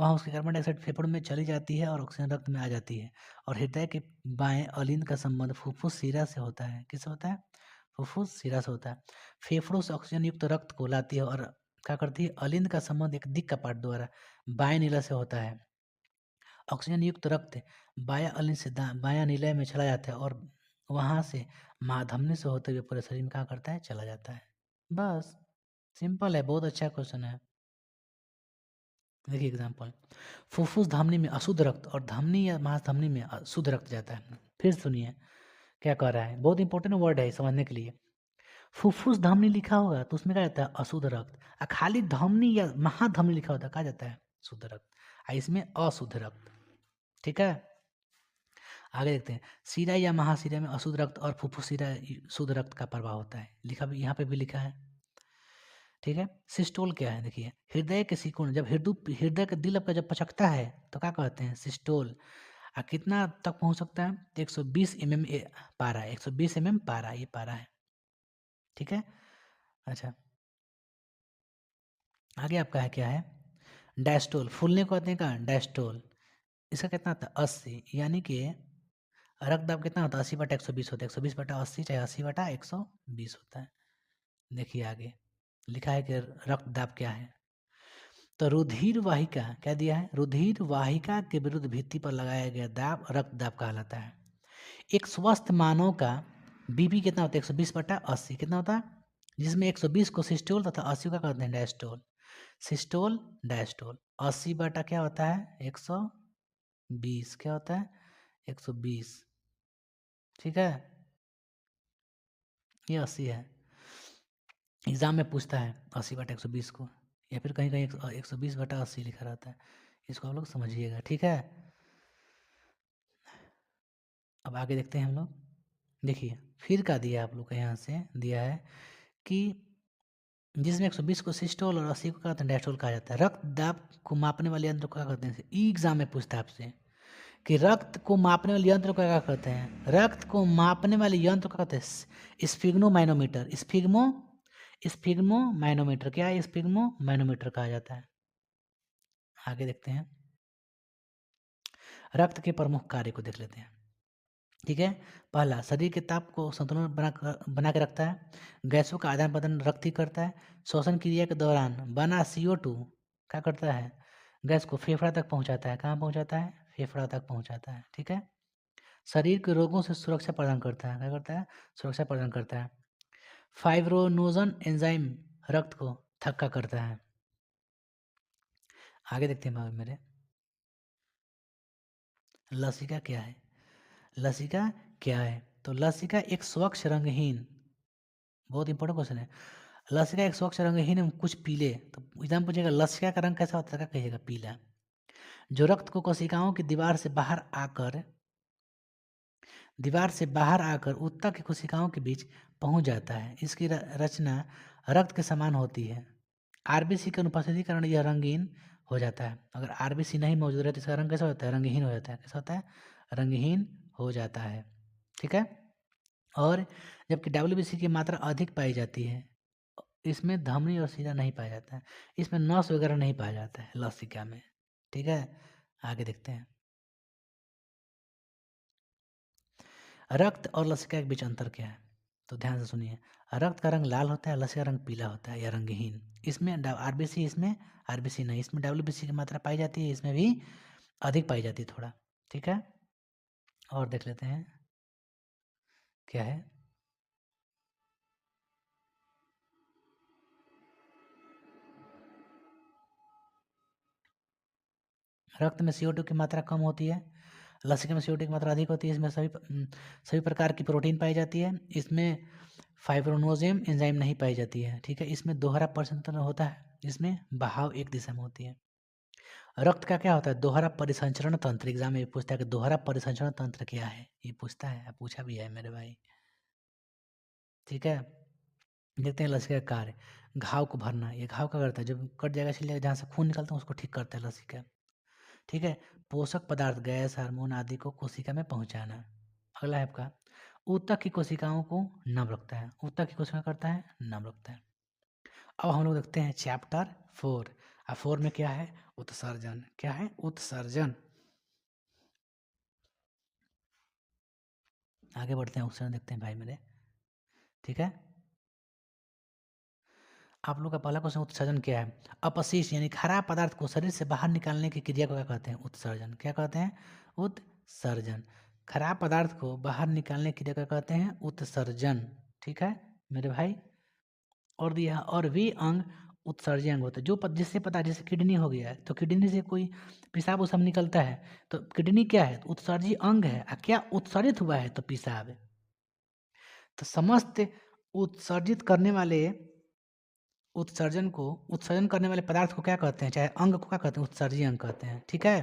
वहाँ उसकी कार्बन डाइऑक्साइड फेफड़ों में चली जाती है और ऑक्सीजन रक्त में आ जाती है। और हृदय के बाएं अलिंद का संबंध फुफ्फुस शिरा से होता है। किससे होता है? फुफ्फुस शिरा से होता है। फेफड़ों से ऑक्सीजन युक्त रक्त को लाती है और क्या करती है? अलिंद का संबंध एक दिक् कपाट द्वारा बाएं निलय से होता है। ऑक्सीजन युक्त रक्त बायां अलिंद से बायां निलय में चला जाता है और वहाँ से महाधमनी से होते हुए पूरे शरीर में क्या करता है? चला जाता है। बस, सिंपल है, बहुत अच्छा क्वेश्चन है। देखिए एग्जाम्पल, फुफ्फुस धमनी में अशुद्ध रक्त और धमनी या महाधमनी में शुद्ध रक्त जाता है। फिर सुनिए क्या कह रहा है, बहुत इंपॉर्टेंट वर्ड है समझने के लिए। फुफ्फुस धमनी लिखा होगा तो उसमें क्या जाता है? अशुद्ध रक्त। और खाली धमनी या महाधमनी लिखा होता है, कहा जाता है शुद्ध रक्त। और इसमें अशुद्ध रक्त, ठीक है। आगे देखते हैं, शिरा या महाशिरा में अशुद्ध रक्त और फुफ्फुस शिरा शुद्ध रक्त का प्रवाह होता है। लिखा भी यहाँ पे भी लिखा है, ठीक है। सिस्टोल क्या है? देखिए, हृदय के सिकुड़न, जब हृदय का दिल आपका जब पचकता है तो क्या कहते हैं? सिस्टोल। और कितना तक पहुंच सकता है? 120 mm पारा, 120 mm पारा, ये पारा है, ठीक है। अच्छा, आगे आपका है क्या है? डायस्टोल। फूलने को कहते हैं का डायस्टोल। इसका कितना आता है? 80। यानी कि रक्त दाब कितना होता है? 80/120 होता है। 120/80 चाहे 80/120 होता है। देखिए आगे लिखा है कि रक्त दाब क्या है। तो रुधिर वाहिका क्या दिया है? रुधिर वाहिका के विरुद्ध भित्ति पर लगाया गया दाब रक्त दाब कहलाता है। एक स्वस्थ मानव का बीपी कितना होता है? 120/80 कितना होता है? जिसमें 120 को सिस्टोल तथा 80 का कहते हैं डायस्टोल। Systole, diastole. 80 बटा क्या होता है? 120। क्या होता है? 120, ठीक है। ये 80 है, एग्जाम में पूछता है 80/120 को, या फिर कहीं कहीं 120/80 लिखा रहता है। इसको आप लोग समझिएगा, ठीक है। अब आगे देखते हैं हम लोग। देखिए फिर का दिया आप लोग को, यहाँ से दिया है कि जिसमें 120 को सिस्टोल और 80 को कहते हैं डायस्टोल कहा जाता है। रक्त दाब को मापने वाले यंत्र को क्या कहते हैं? ई एग्जाम में पूछता है आपसे कि रक्त को मापने वाले यंत्र को क्या कहते हैं? रक्त को मापने वाले यंत्र को कहते हैं स्फिग्मोमाइनोमीटर। स्फिग्मोमाइनोमीटर क्या है? स्फिग्मोमाइनोमीटर कहा जाता है। आगे देखते हैं, रक्त के प्रमुख कार्य को देख लेते हैं, ठीक है। पहला, शरीर के ताप को संतुलन बना के रखता है। गैसों का आदान प्रदान रक्त ही करता है। श्वसन क्रिया के दौरान बना CO2 क्या करता है, गैस को फेफड़ा तक पहुंचाता है। कहाँ पहुंचाता है, फेफड़ा तक पहुंचाता है। ठीक है, शरीर के रोगों से सुरक्षा प्रदान करता है। क्या करता है, सुरक्षा प्रदान करता है। फाइब्रोनोजन एंजाइम रक्त को थक्का करता है। आगे देखते हैं भाई मेरे, लसिका क्या है, लसिका क्या है, तो लसिका एक स्वच्छ रंगहीन, बहुत इंपॉर्टेंट क्वेश्चन है, लसिका एक स्वच्छ रंगहीन एवं कुछ पीले, तो एग्जाम पूछेगा लसिका का रंग कैसा होता है, क्या कहिएगा, पीला, जो रक्त को कोशिकाओं की दीवार से बाहर आकर ऊतक की कोशिकाओं के बीच पहुंच जाता है। इसकी रचना रक्त के समान होती है। आरबीसी के अनुपस्थिति के कारण यह रंगीन हो जाता है। अगर आरबीसी नहीं मौजूद रहे तो इसका रंग कैसा होता है, रंगहीन हो जाता है। कैसा होता है, रंगहीन हो जाता है। ठीक है, और जबकि डब्ल्यूबीसी की मात्रा अधिक पाई जाती है, इसमें धमनी और सीरा नहीं पाया जाता है, इसमें नस वगैरह नहीं पाया जाता है लसिका में। ठीक है, आगे देखते हैं, रक्त और लसिका के बीच अंतर क्या है, तो ध्यान से सुनिए। रक्त का रंग लाल होता है, लसिका रंग पीला होता है या रंगहीन। इसमें आरबीसी, इसमें आरबीसी नहीं, इसमें डब्ल्यूबीसी की मात्रा पाई जाती है, इसमें भी अधिक पाई जाती है थोड़ा। ठीक है, और देख लेते हैं क्या है, रक्त में CO2 की मात्रा कम होती है, लसिका में CO2 की मात्रा अधिक होती है। इसमें सभी प्रकार की प्रोटीन पाई जाती है। इसमें फाइब्रोनोजेम एंजाइम नहीं पाई जाती है। ठीक है, इसमें दोहरा परिसंचरण होता है, इसमें बहाव एक दिशा में होती है। रक्त का क्या होता है, दोहरा परिसंचरण तंत्र, एग्जाम में पूछता है कि दोहरा परिसंचरण तंत्र क्या है, ये पूछता है, पूछा भी है मेरे भाई। ठीक है, देखते हैं लसिका का कार्य, घाव को भरना, ये घाव क्या करता है, जब कट जाएगा छिल जाएगा, जहाँ से खून निकलता है उसको ठीक करता है लसिका। ठीक है, पोषक पदार्थ, गैस, हार्मोन आदि को कोशिका में पहुंचाना। अगला है आपका, ऊतक की कोशिकाओं को नम रखता है, ऊतक की कोशिका करता है, नम रखता है। अब हम लोग देखते हैं चैप्टर 4, और 4 में क्या है, उत्सर्जन। क्या है, उत्सर्जन। आगे बढ़ते हैं, उत्सर्जन देखते हैं भाई मेरे। ठीक है, आप लोग का पहला क्वेश्चन, उत्सर्जन क्या है, अपशिष्ट यानी खराब पदार्थ को शरीर से बाहर निकालने की क्रिया को क्या कहते हैं, उत्सर्जन। क्या कहते हैं, उत्सर्जन। खराब पदार्थ को बाहर निकालने की क्रिया को कहते हैं उत्सर्जन। ठीक है मेरे भाई, और दिया, और वे अंग उत्सर्जी अंग होते हैं, जो जिससे पता है, जैसे किडनी हो गया है, तो किडनी से कोई पेशाब उसाब निकलता है, तो किडनी क्या है, उत्सर्जी अंग है। क्या उत्सर्जित हुआ है, तो पेशाब। तो समस्त उत्सर्जित करने वाले उत्सर्जन करने वाले पदार्थ को क्या कहते हैं, चाहे अंग को क्या कहते हैं, उत्सर्जी अंग कहते हैं। ठीक है,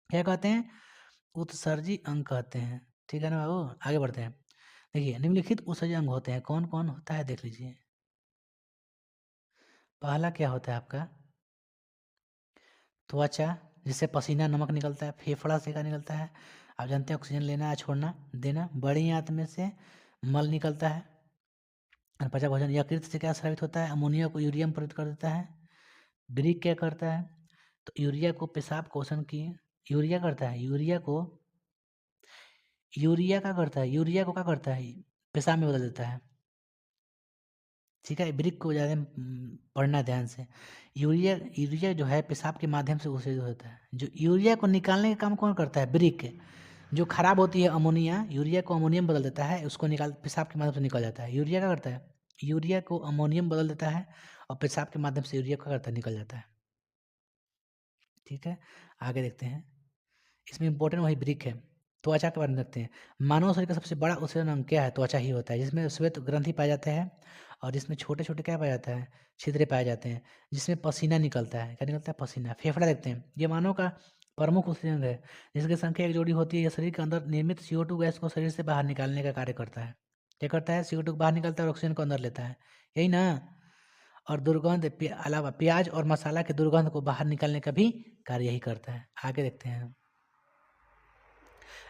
क्या कहते हैं, उत्सर्जी अंग कहते हैं। ठीक है ना बाबू, आगे बढ़ते हैं। देखिए, निम्नलिखित उत्सर्जी अंग होते हैं, कौन कौन होता है, देख लीजिए। पहला क्या होता है आपका, त्वचा, जिससे पसीना नमक निकलता है, फेफड़ा से क्या निकलता है, आप जानते हैं, ऑक्सीजन लेना या छोड़ना देना, बड़ी आंत में से मल निकलता है, पचा भोजन, यकृत से क्या स्रावित होता है, अमोनिया को यूरिया में परिवर्तित कर देता है। ब्रिक क्या करता है, तो यूरिया को पेशाब कोशन की, यूरिया करता है, यूरिया क्या करता है, यूरिया को क्या करता है, पेशाब में बदल देता है। ठीक है, ब्रिक को ज़्यादा पढ़ना ध्यान से। यूरिया जो है पेशाब के माध्यम से उत्सर्जित होता है। जो यूरिया को निकालने का काम कौन करता है, ब्रिक। जो खराब होती है अमोनिया, यूरिया को अमोनियम बदल देता है, उसको निकाल, पेशाब के माध्यम से निकल जाता है। यूरिया क्या करता है, यूरिया को अमोनियम बदल देता है, और पेशाब के माध्यम से यूरिया क्या करता है, निकल जाता है। ठीक है, आगे देखते हैं, इसमें इंपॉर्टेंट वही ब्रिक है। त्वचा के बारे में देखते हैं। मानव शरीर का सबसे बड़ा उत्सर्जन अंग क्या है, त्वचा ही होता है, जिसमें श्वेत ग्रंथि पाए जाते हैं, और जिसमें छोटे छोटे क्या पाया जाता है, छिद्रे पाए जाते हैं, जिसमें पसीना निकलता है। क्या निकलता है, पसीना। फेफड़ा देखते हैं, ये मानव का प्रमुख उत्सर्जन अंग है, जिसकी संख्या एक जोड़ी होती है। यह शरीर के अंदर निर्मित CO2 गैस को शरीर से बाहर निकालने का कार्य करता है। क्या करता है, CO2 को बाहर निकालता है और ऑक्सीजन को अंदर लेता है, यही ना। और दुर्गंध अलावा प्याज और मसाला के दुर्गंध को बाहर निकालने का भी कार्य यही करता है। आगे देखते हैं,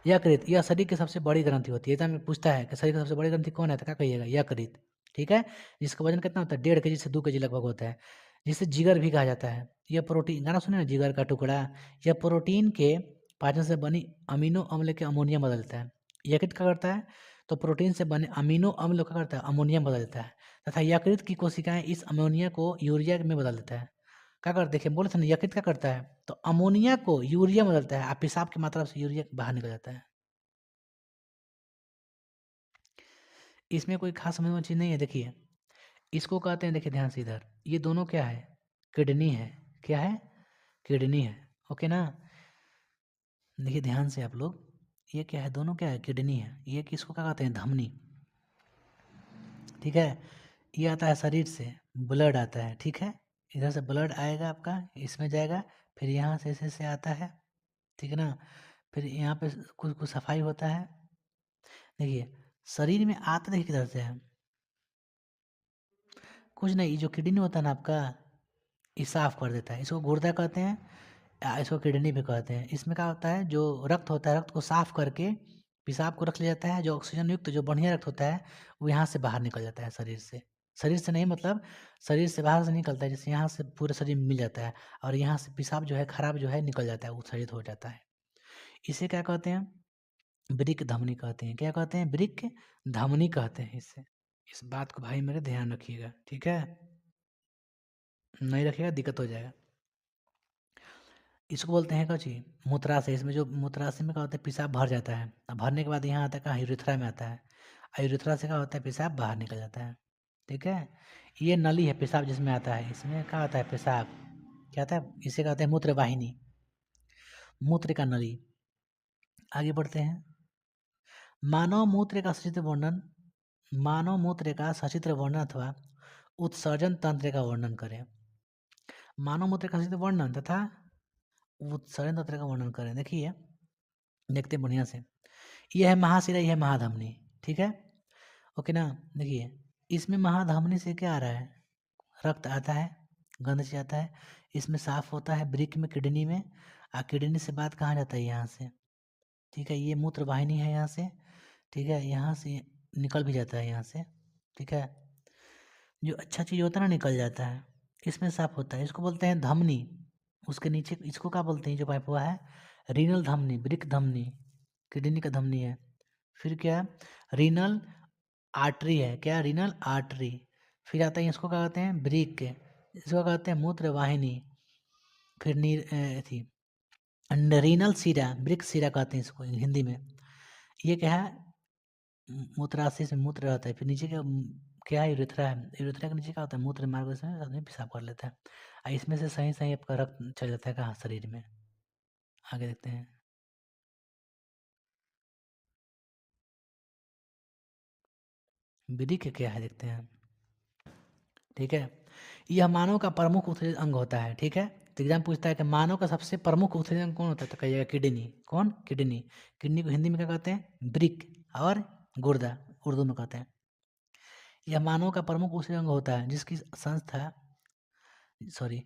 यकृत, यह शरीर की सबसे बड़ी ग्रंथि होती है। में पूछता है कि शरीर की सबसे बड़ी ग्रंथि कौन है, तो क्या कहिएगा, यकृत। ठीक है, जिसका वजन कितना होता है, 1.5 kg से 2 kg लगभग होता है, जिसे जिगर भी कहा जाता है। यह प्रोटीन, गाना सुने ना, जिगर का टुकड़ा, यह प्रोटीन के पाचन से बनी अमीनो अम्ल के अमोनियम बदलता है। यकृत क्या करता है, तो प्रोटीन से बने अमीनो अम्ल क्या करता है, अमोनियम बदल देता है, तथा यकृत की कोशिकाएं इस अमोनिया को यूरिया में बदल देता है। क्या करते, देखिए बोले थे ना यकृत क्या करता है, तो अमोनिया को यूरिया में बदलता है, पेशाब की मात्रा से यूरिया बाहर निकल जाता है। इसमें कोई खास समझने वाली चीज़ नहीं है। देखिए इसको कहते हैं, देखिए ध्यान से इधर, ये दोनों क्या है, किडनी है। क्या है, किडनी है। ओके ना, देखिए ध्यान से आप लोग, ये क्या है, दोनों क्या है, किडनी है। ये किसको क्या कहते हैं, धमनी। ठीक है, ये आता है शरीर से, ब्लड आता है। ठीक है, इधर से ब्लड आएगा आपका, इसमें जाएगा, फिर यहाँ से ऐसे आता है। ठीक है ना, फिर यहाँ पे कुछ कुछ सफाई होता है। देखिए शरीर में आता, देखिए किधर से है, कुछ नहीं, ये जो किडनी होता है ना आपका, ये साफ कर देता है। इसको गुर्दा कहते हैं, इसको किडनी भी कहते हैं। इसमें क्या होता है, जो रक्त होता है, रक्त को साफ करके पेशाब को रख लिया जाता है। जो ऑक्सीजन युक्त जो बढ़िया रक्त होता है वो यहाँ से बाहर निकल जाता है शरीर से। शरीर से नहीं मतलब, शरीर से बाहर से निकलता है, जैसे यहाँ से पूरे शरीर में मिल जाता है, और यहाँ से पेशाब जो है खराब जो है निकल जाता है, उत्सर्जित हो जाता है। इसे क्या कहते हैं, वृक्क धमनी कहते हैं। क्या कहते हैं, वृक्क धमनी कहते हैं इसे। इस बात को भाई मेरे ध्यान रखिएगा, ठीक है, नहीं रखिएगा दिक्कत हो जाएगा। इसको बोलते हैं क्या चीज, मूत्राशय। इसमें जो मूत्राशय में क्या होता है, पेशाब भर जाता है, अब भरने के बाद यहाँ आता है कहाँ, यूरेथ्रा में आता है, और यूरेथ्रा से क्या होता है, पेशाब बाहर निकल जाता है। ठीक है, ये नली है पेशाब जिसमें आता है, इसमें क्या आता है, पेशाब क्या आता है, इसे कहते हैं मूत्र वाहिनी, मूत्र का नली। आगे बढ़ते हैं, मानव मूत्र का सचित्र वर्णन, मानव मूत्र का सचित्र वर्णन अथवा उत्सर्जन तंत्र का वर्णन करें। मानव मूत्र का सचित्र वर्णन तथा उत्सर्जन तंत्र का वर्णन करें। देखिए देखते हैं बढ़िया से, यह है महाशिरा, यह है महाधमनी। ठीक है, ओके ना। देखिए इसमें महाधमनी से क्या आ रहा है, रक्त आता है, गंध से आता है, इसमें साफ होता है, वृक्क में, किडनी में, और किडनी से बात कहाँ जाता है, यहाँ से। ठीक है, ये मूत्र वाहिनी है यहाँ से। ठीक है, यहाँ से निकल भी जाता है यहाँ से। ठीक है, जो अच्छा चीज़ होता है ना निकल जाता है, इसमें साफ होता है, इसको बोलते हैं धमनी। उसके नीचे इसको क्या बोलते हैं, जो पाइप हुआ है, रीनल धमनी, वृक्क धमनी, किडनी का धमनी है। फिर क्या, रीनल आर्टरी है। क्या, रीनल आर्टरी। फिर आता है, इसको क्या कहते हैं, वृक्क, इसको कहते हैं मूत्र वाहिनी। फिर थी रीनल सीरा, वृक्क सीरा कहते हैं इसको हिंदी में। ये क्या है, मूत्राशय से मूत्र रहता है। फिर नीचे क्या है, यूरेथ्रा है। यूरेथ्रा के नीचे क्या होता है, मूत्र मार्ग से आदमी पेशाब कर लेता है, और इसमें से सही सही आपका रक्त चल जाता है कहाँ, शरीर में। आगे देखते हैं, वृक्क क्या है, देखते हैं। ठीक है, यह मानव का प्रमुख उत्सर्जित अंग होता है। ठीक है, तो एग्जाम पूछता है कि मानव का सबसे प्रमुख उत्सर्जित अंग कौन होता है, तो कहिएगा किडनी। कौन, किडनी। किडनी को हिंदी में क्या कहते हैं, वृक्क, और गुर्दा उर्दू में कहते हैं। यह मानव का प्रमुख उत्सर्जित अंग होता है जिसकी संस्था, सॉरी,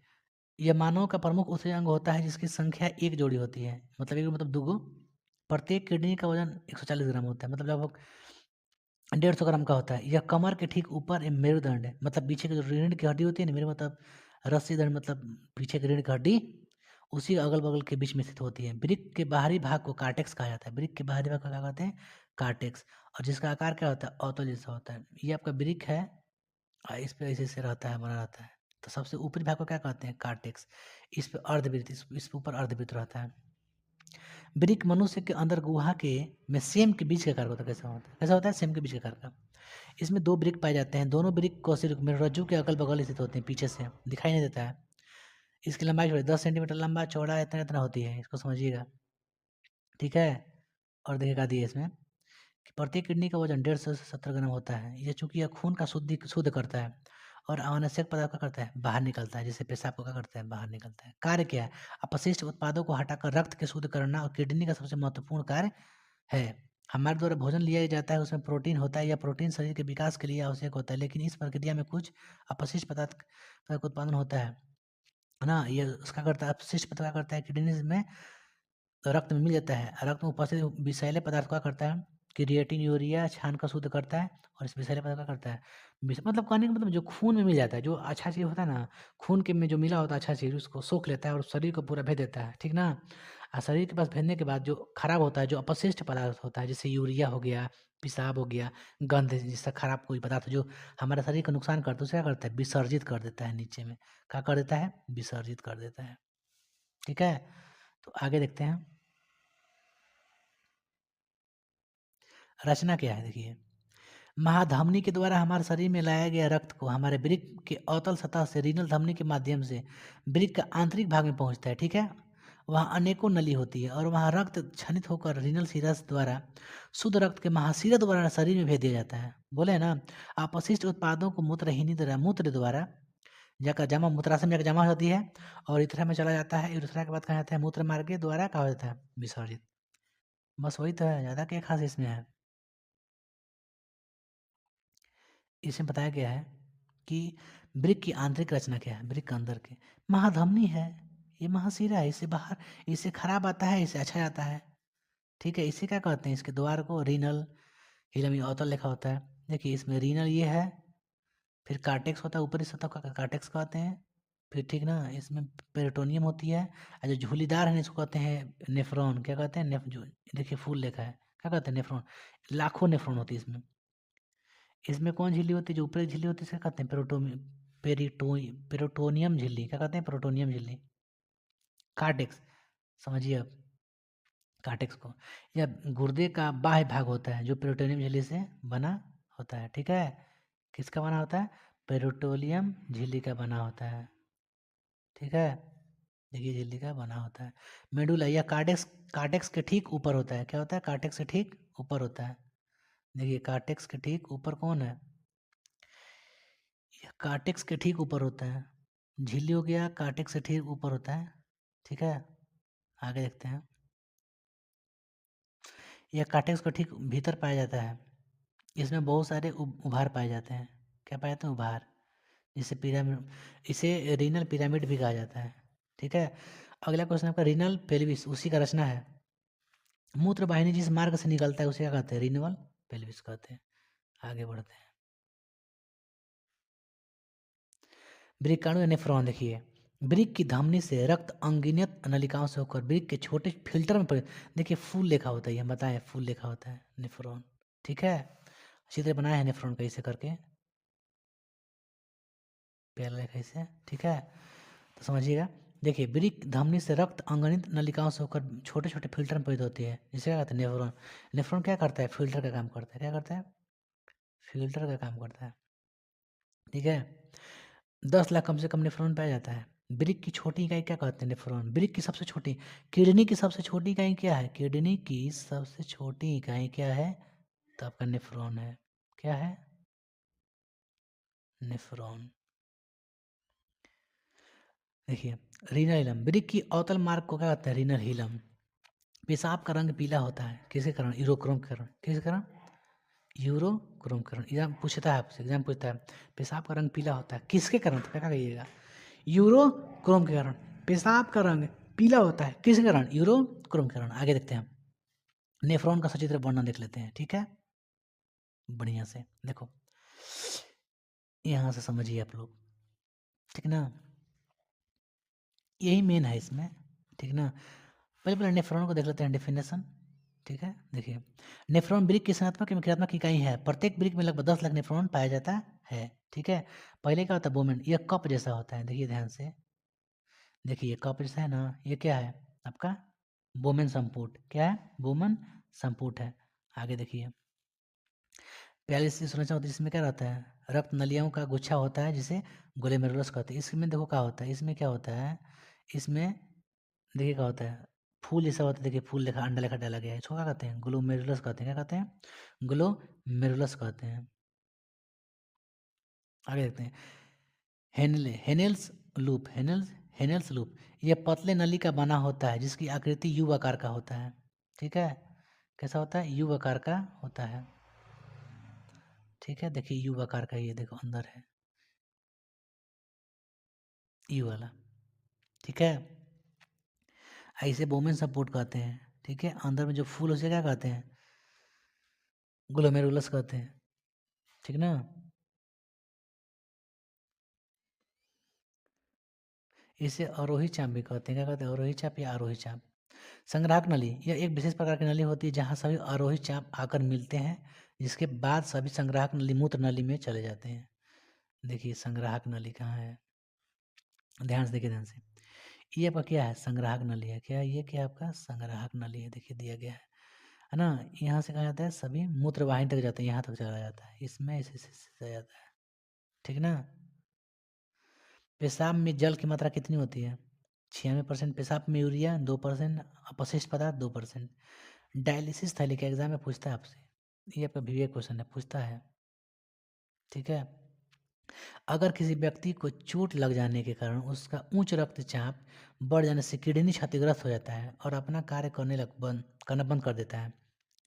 यह मानव का प्रमुख उत्सर्जन अंग होता है जिसकी संख्या एक जोड़ी होती है, मतलब एक मतलब दुगो। प्रत्येक किडनी का वजन 140 ग्राम होता है, मतलब लगभग 150 ग्राम का होता है। यह कमर के ठीक ऊपर एक मेरुदंड है, मतलब पीछे की जो रीढ़ की हड्डी होती है ना, मेरे मतलब रस्सी दंड, मतलब पीछे की रीढ़ की हड्डी, उसी अगल बगल के बीच में स्थित होती है। वृक्क के बाहरी भाग को कार्टेक्स कहा जाता है। वृक्क के बाहरी भाग को क्या कहते हैं, कार्टेक्स। और जिसका आकार क्या होता है, औतल जैसा होता है। ये आपका वृक्क है, और इस पे ऐसे ऐसे रहता है, बना रहता है। तो सबसे ऊपरी भाग को क्या कहते हैं, कार्टेक्स। इस पे अर्धवृत्त, इस पे ऊपर अर्धवृत्त रहता है। वृक्क मनुष्य के अंदर गुहा के में सेम के बीच का कार्य होता है। कैसा होता है, कैसा होता है, सेम के बीच का कार्य का। इसमें दो वृक्क पाए जाते हैं, दोनों वृक्क कोशिका में रज्जु के अगल बगल स्थित होते हैं, पीछे से दिखाई नहीं देता है। इसकी लंबाई छोड़ी 10 सेंटीमीटर लंबा, चौड़ा इतना इतना होती है, इसको समझिएगा। ठीक है, और देखिएगा दिए इसमें कि प्रत्येक किडनी का वजन 150 से 70 ग्राम होता है। ये चूंकि यह खून का शुद्ध करता है, और अनावश्यक पदार्थ क्या करता है, बाहर निकलता है, जैसे पेशाब को क्या करता है, बाहर निकलता है। कार्य क्या है, अपशिष्ट उत्पादों को हटाकर रक्त के शुद्ध करना, और किडनी का सबसे महत्वपूर्ण कार्य है। हमारे द्वारा भोजन लिया जाता है, उसमें प्रोटीन होता है, या प्रोटीन शरीर के विकास के लिए आवश्यक होता है, लेकिन इस प्रक्रिया में कुछ अपशिष्ट पदार्थ का उत्पादन होता है ना। ये उसका करता है, अपशिष्ट पदार्थ क्या करता है, किडनी में रक्त में मिल जाता है। रक्त में उपस्थित विषैले पदार्थ क्या करता है, क्रिएटिन यूरिया छान का शुद्ध करता है, और इस विषैले पदार्थ क्या करता है, मतलब कहने का मतलब जो खून में मिल जाता है, जो अच्छा चीज़ होता है ना, खून के में जो मिला होता है अच्छा चीज़, उसको सोख लेता है और शरीर को पूरा भेज देता है। ठीक ना, और शरीर के पास भेजने के बाद जो खराब होता है, जो अपशिष्ट पदार्थ होता है, जैसे यूरिया हो गया, पेशाब हो गया, गंध जिससे खराब कोई पदार्थ जो हमारे शरीर को नुकसान करता है उसे क्या करता है, विसर्जित कर देता है नीचे में। क्या कर देता है, विसर्जित कर देता है। ठीक है, तो आगे देखते हैं रचना क्या है। देखिए, महाधमनी के द्वारा हमारे शरीर में लाया गया रक्त को हमारे वृक्क के अवतल सतह से रीनल धमनी के माध्यम से वृक्क का आंतरिक भाग में पहुंचता है। ठीक है, वहाँ अनेकों नली होती है और वहाँ रक्त क्षनित होकर रीनल सीरस द्वारा शुद्ध रक्त के महासीरस द्वारा शरीर में भेज दिया जाता है। बोले ना, अपशिष्ट उत्पादों को मूत्रहीनी द्वारा मूत्र द्वारा जाकर जमा मूत्राशय में जाकर जमा होती है और यूरेथ्रा में चला जाता है। यूरेथ्रा के बाद कहा जाता है मूत्र मार्ग के द्वारा कहा जाता है विसर्जित। बस वही तो है, ज़्यादा क्या खास इसमें है। इसमें बताया गया है कि वृक्क की आंतरिक रचना क्या है। वृक्क के अंदर के महाधमनी है, ये महाशिरा है, इससे बाहर इससे खराब आता है, इससे अच्छा आता है। ठीक है, इसे क्या कहते हैं, इसके द्वार को रीनल हिलम अवतल लिखा होता है। देखिए, इसमें रीनल ये है, फिर कार्टेक्स होता है, ऊपरी सतह का कार्टेक्स कहते हैं। फिर ठीक ना, इसमें पेरिटोनियम होती है और जो झूलीदार है इसको कहते हैं नेफ्रॉन। क्या कहते हैं, जो देखिए फूल लिखा है, क्या कहते हैं, नेफ्रॉन। लाखों नेफ्रॉन होती है इसमें। इसमें कौन झिल्ली होती है, जो ऊपरी झिल्ली होती है, क्या कहते हैं, पेरोटोनियम झिल्ली। क्या कहते हैं, पेरोटोनियम झिल्ली। कार्टेक्स, समझिए अब कार्टेक्स को, या गुर्दे का बाह्य भाग होता है जो पेरोटोनियम झिल्ली से बना होता है। ठीक है, किसका बना होता है, पेरोटोनियम झिल्ली का बना होता है। ठीक है, देखिए झिल्ली का बना होता है। मेडुला या कार्टेक्स, कार्टेक्स के ठीक ऊपर होता है। क्या होता है, कार्टेक्स के ठीक ऊपर होता है। देखिए, कार्टेक्स के ठीक ऊपर कौन है, कार्टेक्स के ठीक ऊपर होता है। झिल्ली हो गया, कार्टेक्स से ठीक ऊपर होता है। ठीक है, आगे देखते हैं। यह कार्टेक्स को ठीक भीतर पाया जाता है। इसमें बहुत सारे उभार पाए जाते हैं। क्या पाए जाते हैं, उभार, जिसे पिरामिड, इसे रीनल पिरामिड भी कहा जाता है। ठीक है, अगला क्वेश्चन आपका रीनल पेल्विस, उसी का रचना है। मूत्र वाहिनी जिस मार्ग से निकलता है उसे क्या कहते हैं, रीनल पेल्विस कहते हैं। आगे बढ़ते हैं। वृक्काणु या नेफ्रॉन, देखिए वृक्क की धमनी से रक्त अंगिनत नलिकाओं से होकर वृक्क के छोटे फिल्टर में देखिए फूल लिखा होता है, ये बताएं फूल लिखा होता है नेफ्रॉन। ठीक है, चित्र बनाया है नेफ्रॉन का इसे करके, प्यारा लिखा इसे। ठीक है, तो समझिएगा। देखिए, वृक्क धमनी से रक्त अंगनित नलिकाओं से होकर छोटे छोटे फिल्टर में परित होती है, जिसे क्या कहते हैं, नेफ्रॉन। नेफ्रॉन क्या करता है, फिल्टर का काम करता है। क्या करता है, फिल्टर का काम करता है। ठीक है, 10 लाख कम से कम नेफ्रॉन पाया जाता है। वृक्क की छोटी इकाई क्या कहते हैं, नेफ्रॉन। वृक्क की सबसे छोटी, किडनी की सबसे छोटी इकाई क्या है, किडनी की सबसे छोटी इकाई क्या है, तो आपका नेफ्रॉन है। क्या है, नेफ्रॉन। देखिए, रीनल हिलम, वृक्क की अवतल मार्ग को क्या कहते हैं, रीनल हिलम। पेशाब का रंग पीला होता है, किसके कारण, यूरोक्रोम के कारण। किसके कारण, यूरोक्रोम के कारण। एग्जाम पूछता है आपसे, एग्जाम पूछता है पेशाब का रंग पीला होता है किसके कारण, तो क्या कहिएगा, यूरोक्रोम के कारण। पेशाब का रंग पीला होता है किसके कारण, यूरोक्रोम के कारण। आगे देखते हैं, नेफ्रॉन का सचित्र वर्णन देख लेते हैं। ठीक है, बढ़िया से देखो, यहाँ से समझिए आप लोग। ठीक ना, यही मेन है इसमें। ठीक ना, पहले पहले नेफ्रॉन को देख लेते हैं डेफिनेशन। ठीक है, देखिए, नेफ्रॉन वृक्क की संरचनात्मक एवं क्रियात्मक इकाई है। प्रत्येक वृक्क में लगभग 10 लाख नेफ्रॉन पाया जाता है। ठीक है, पहले क्या होता है, बोमेन, यह कप जैसा होता है। देखिए ध्यान से, देखिए ये कप जैसा है ना, ये क्या है आपका, बोमेन संपुट। क्या है, बोमेन संपुट है। आगे देखिए, 42 संरचना होती है, इसमें क्या रहता है, रक्त नलियों का गुच्छा होता है जिसे ग्लोमेरुलस कहते हैं। इसमें देखो क्या होता है, इसमें क्या होता है, इसमें देखिए क्या होता है, फूल जैसा होता है। देखिए फूल लेखा, अंडा लेखा डाला गया है, इसको क्या कहते हैं, ग्लोमेरुलस कहते हैं। क्या कहते हैं, ग्लोमेरुलस कहते हैं। आगे देखते हैं, हेनेल्स लूप, हेनेल्स लूप, यह पतले नली का बना होता है जिसकी आकृति यू आकार का होता है। ठीक है, कैसा होता है, यू आकार का होता है। ठीक है, देखिए यू आकार का, ये देखो अंदर है यू वाला। ठीक है, ऐसे बोमेन सपोर्ट कहते हैं। ठीक है, अंदर में जो फूल उसे क्या कहते हैं, ग्लोमेरुलस कहते हैं। ठीक ना, इसे अरोही चाप भी कहते हैं। क्या कहते हैं, अरोही चाप या आरोही चाप। संग्राहक नली, यह एक विशेष प्रकार की नली होती है जहाँ सभी आरोही चाप आकर मिलते हैं, जिसके बाद सभी संग्राहक नली मूत्र नली में चले जाते हैं। देखिए संग्राहक नली कहाँ है, ध्यान से देखिए, ध्यान से। ये आपका क्या है, संग्राहक नली है। क्या ये, क्या आपका संग्राहक नली है, देखिए दिया गया है ना। यहाँ से कहाँ जाता है, सभी मूत्र वाहिनी तक जाते हैं, यहाँ तक चला जाता है, इसमें इसे चला जाता है, ठीक ना। पेशाब में जल की मात्रा कितनी होती है, 96% पेशाब में यूरिया, 2% अपशिष्ट पदार्थ, 2%। डायलिसिस थैली का एग्जाम में पूछता है आपसे, ये आपका विवेक क्वेश्चन है, पूछता है, ठीक है। अगर किसी व्यक्ति को चोट लग जाने के कारण उसका उच्च रक्तचाप बढ़ जाने से किडनी क्षतिग्रस्त हो जाता है और अपना कार्य करना बंद कर देता है,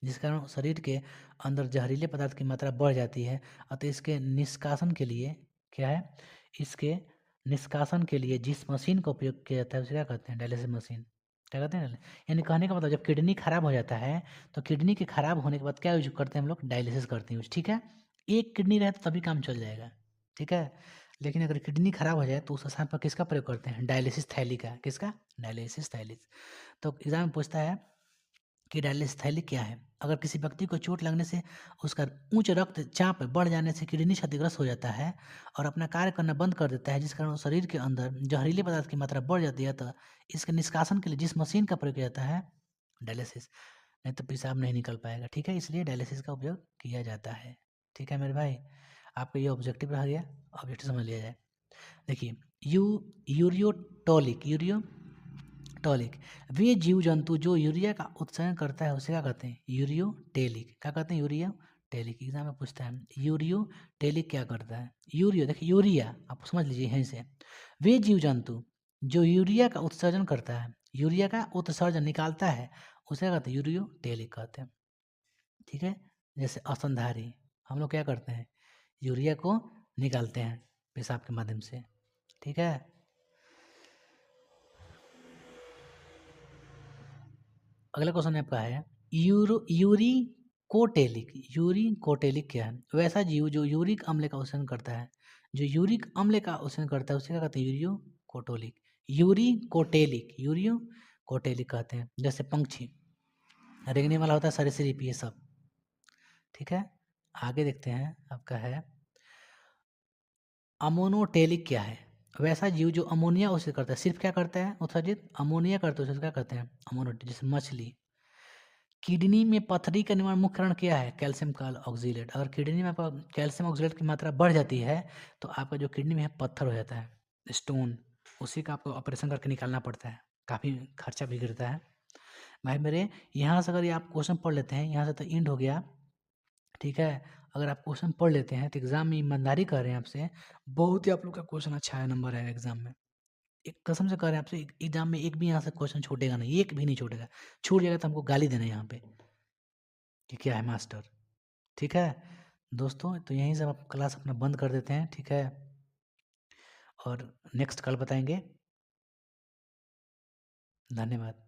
जिस कारण शरीर के अंदर जहरीले पदार्थ की मात्रा बढ़ जाती है, अतः इसके निष्कासन के लिए क्या है, इसके निष्कासन के लिए जिस मशीन का उपयोग किया जाता है उसे क्या कहते हैं, डायलिसिस मशीन। क्या कहते हैं, यानी कहने का मतलब जब किडनी खराब हो जाता है तो किडनी के खराब होने के बाद क्या यूज करते हैं हम लोग, डायलिसिस करते हैं यूज, ठीक है। एक किडनी रहे तो तभी काम चल जाएगा, ठीक है। लेकिन अगर किडनी खराब हो जाए तो उस स्थान पर किसका प्रयोग करते हैं, डायलिसिस थैली का, किसका, डायलिसिस थैली। तो एग्जाम में पूछता है कि डायलिसिस थैली क्या है। अगर किसी व्यक्ति को चोट लगने से उसका उच्च रक्तचाप बढ़ जाने से किडनी क्षतिग्रस्त हो जाता है और अपना कार्य करना बंद कर देता है, जिस कारण शरीर के अंदर जहरीले पदार्थ की मात्रा बढ़ जाती है, तो इसके निष्कासन के लिए जिस मशीन का प्रयोग किया जाता है, डायलिसिस, नहीं तो पेशाब नहीं निकल पाएगा, ठीक है, इसलिए डायलिसिस का उपयोग किया जाता है, ठीक है मेरे भाई। आपका ये ऑब्जेक्टिव रह गया, ऑब्जेक्टिव समझ लिया जाए। देखिए यूरियोटॉलिक वे जीव जंतु जो यूरिया का उत्सर्जन करता है उसे क्या कहते हैं, यूरियोटेलिक। क्या कहते हैं, यूरियोटेलिक। एग्जाम में पूछता है यूरियोटेलिक क्या करता है, देखिए यूरिया आप समझ लीजिए यहीं से, वे जीव जंतु जो यूरिया का उत्सर्जन करता है, यूरिया का उत्सर्जन निकालता है, उसे क्या कहते हैं, यूरियोटेलिक कहते हैं, ठीक है। जैसे स्तनधारी, हम लोग क्या करते हैं, यूरिया को निकालते हैं पेशाब के माध्यम से, ठीक है। अगला क्वेश्चन आपका है यूरिकोटेलिक क्या है, वैसा जीव जो यूरिक अम्ल का उत्सर्जन करता है, जो यूरिक अम्ल का उत्सर्जन करता है उसे क्या कहते हैं, यूरिकोटेलिक कहते हैं। जैसे पंक्षी, रेंगने वाला होता है, सरीसृप, ये सब, ठीक है। आगे देखते हैं, आपका है अमोनोटेलिक क्या है, वैसा जीव जो अमोनिया उत्सर्जित करता है, सिर्फ क्या करता है उत्सर्जित, अमोनिया करता है, उसे क्या कहते हैं, अमोनोटेलिक। जैसे मछली। किडनी में पथरी का निर्माण मुख्य कारण क्या है, कैल्शियम का ऑक्सीलेट। अगर किडनी में आपका कैल्शियम ऑक्सीलेट की मात्रा बढ़ जाती है तो आपका जो किडनी में है पत्थर हो जाता है, स्टोन, उसी का आपको ऑपरेशन करके निकालना पड़ता है, काफ़ी खर्चा भी गिरता है। भाई मेरे, यहाँ से अगर ये आप क्वेश्चन पढ़ लेते हैं, यहाँ से तो इंड हो गया, ठीक है। अगर आप क्वेश्चन पढ़ लेते हैं तो एग्जाम में ईमानदारी कर रहे हैं आपसे, बहुत ही आप लोग का क्वेश्चन अच्छा है, नंबर है एग्जाम में, एक कसम से कह रहे हैं आपसे, एग्जाम में एक भी यहाँ से क्वेश्चन छूटेगा नहीं, एक भी नहीं छूटेगा, छूट जाएगा तो हमको गाली देना है यहाँ पे कि क्या है मास्टर, ठीक है। दोस्तों तो यहीं से आप क्लास अपना बंद कर देते हैं, ठीक है, और नेक्स्ट कल बताएंगे। धन्यवाद।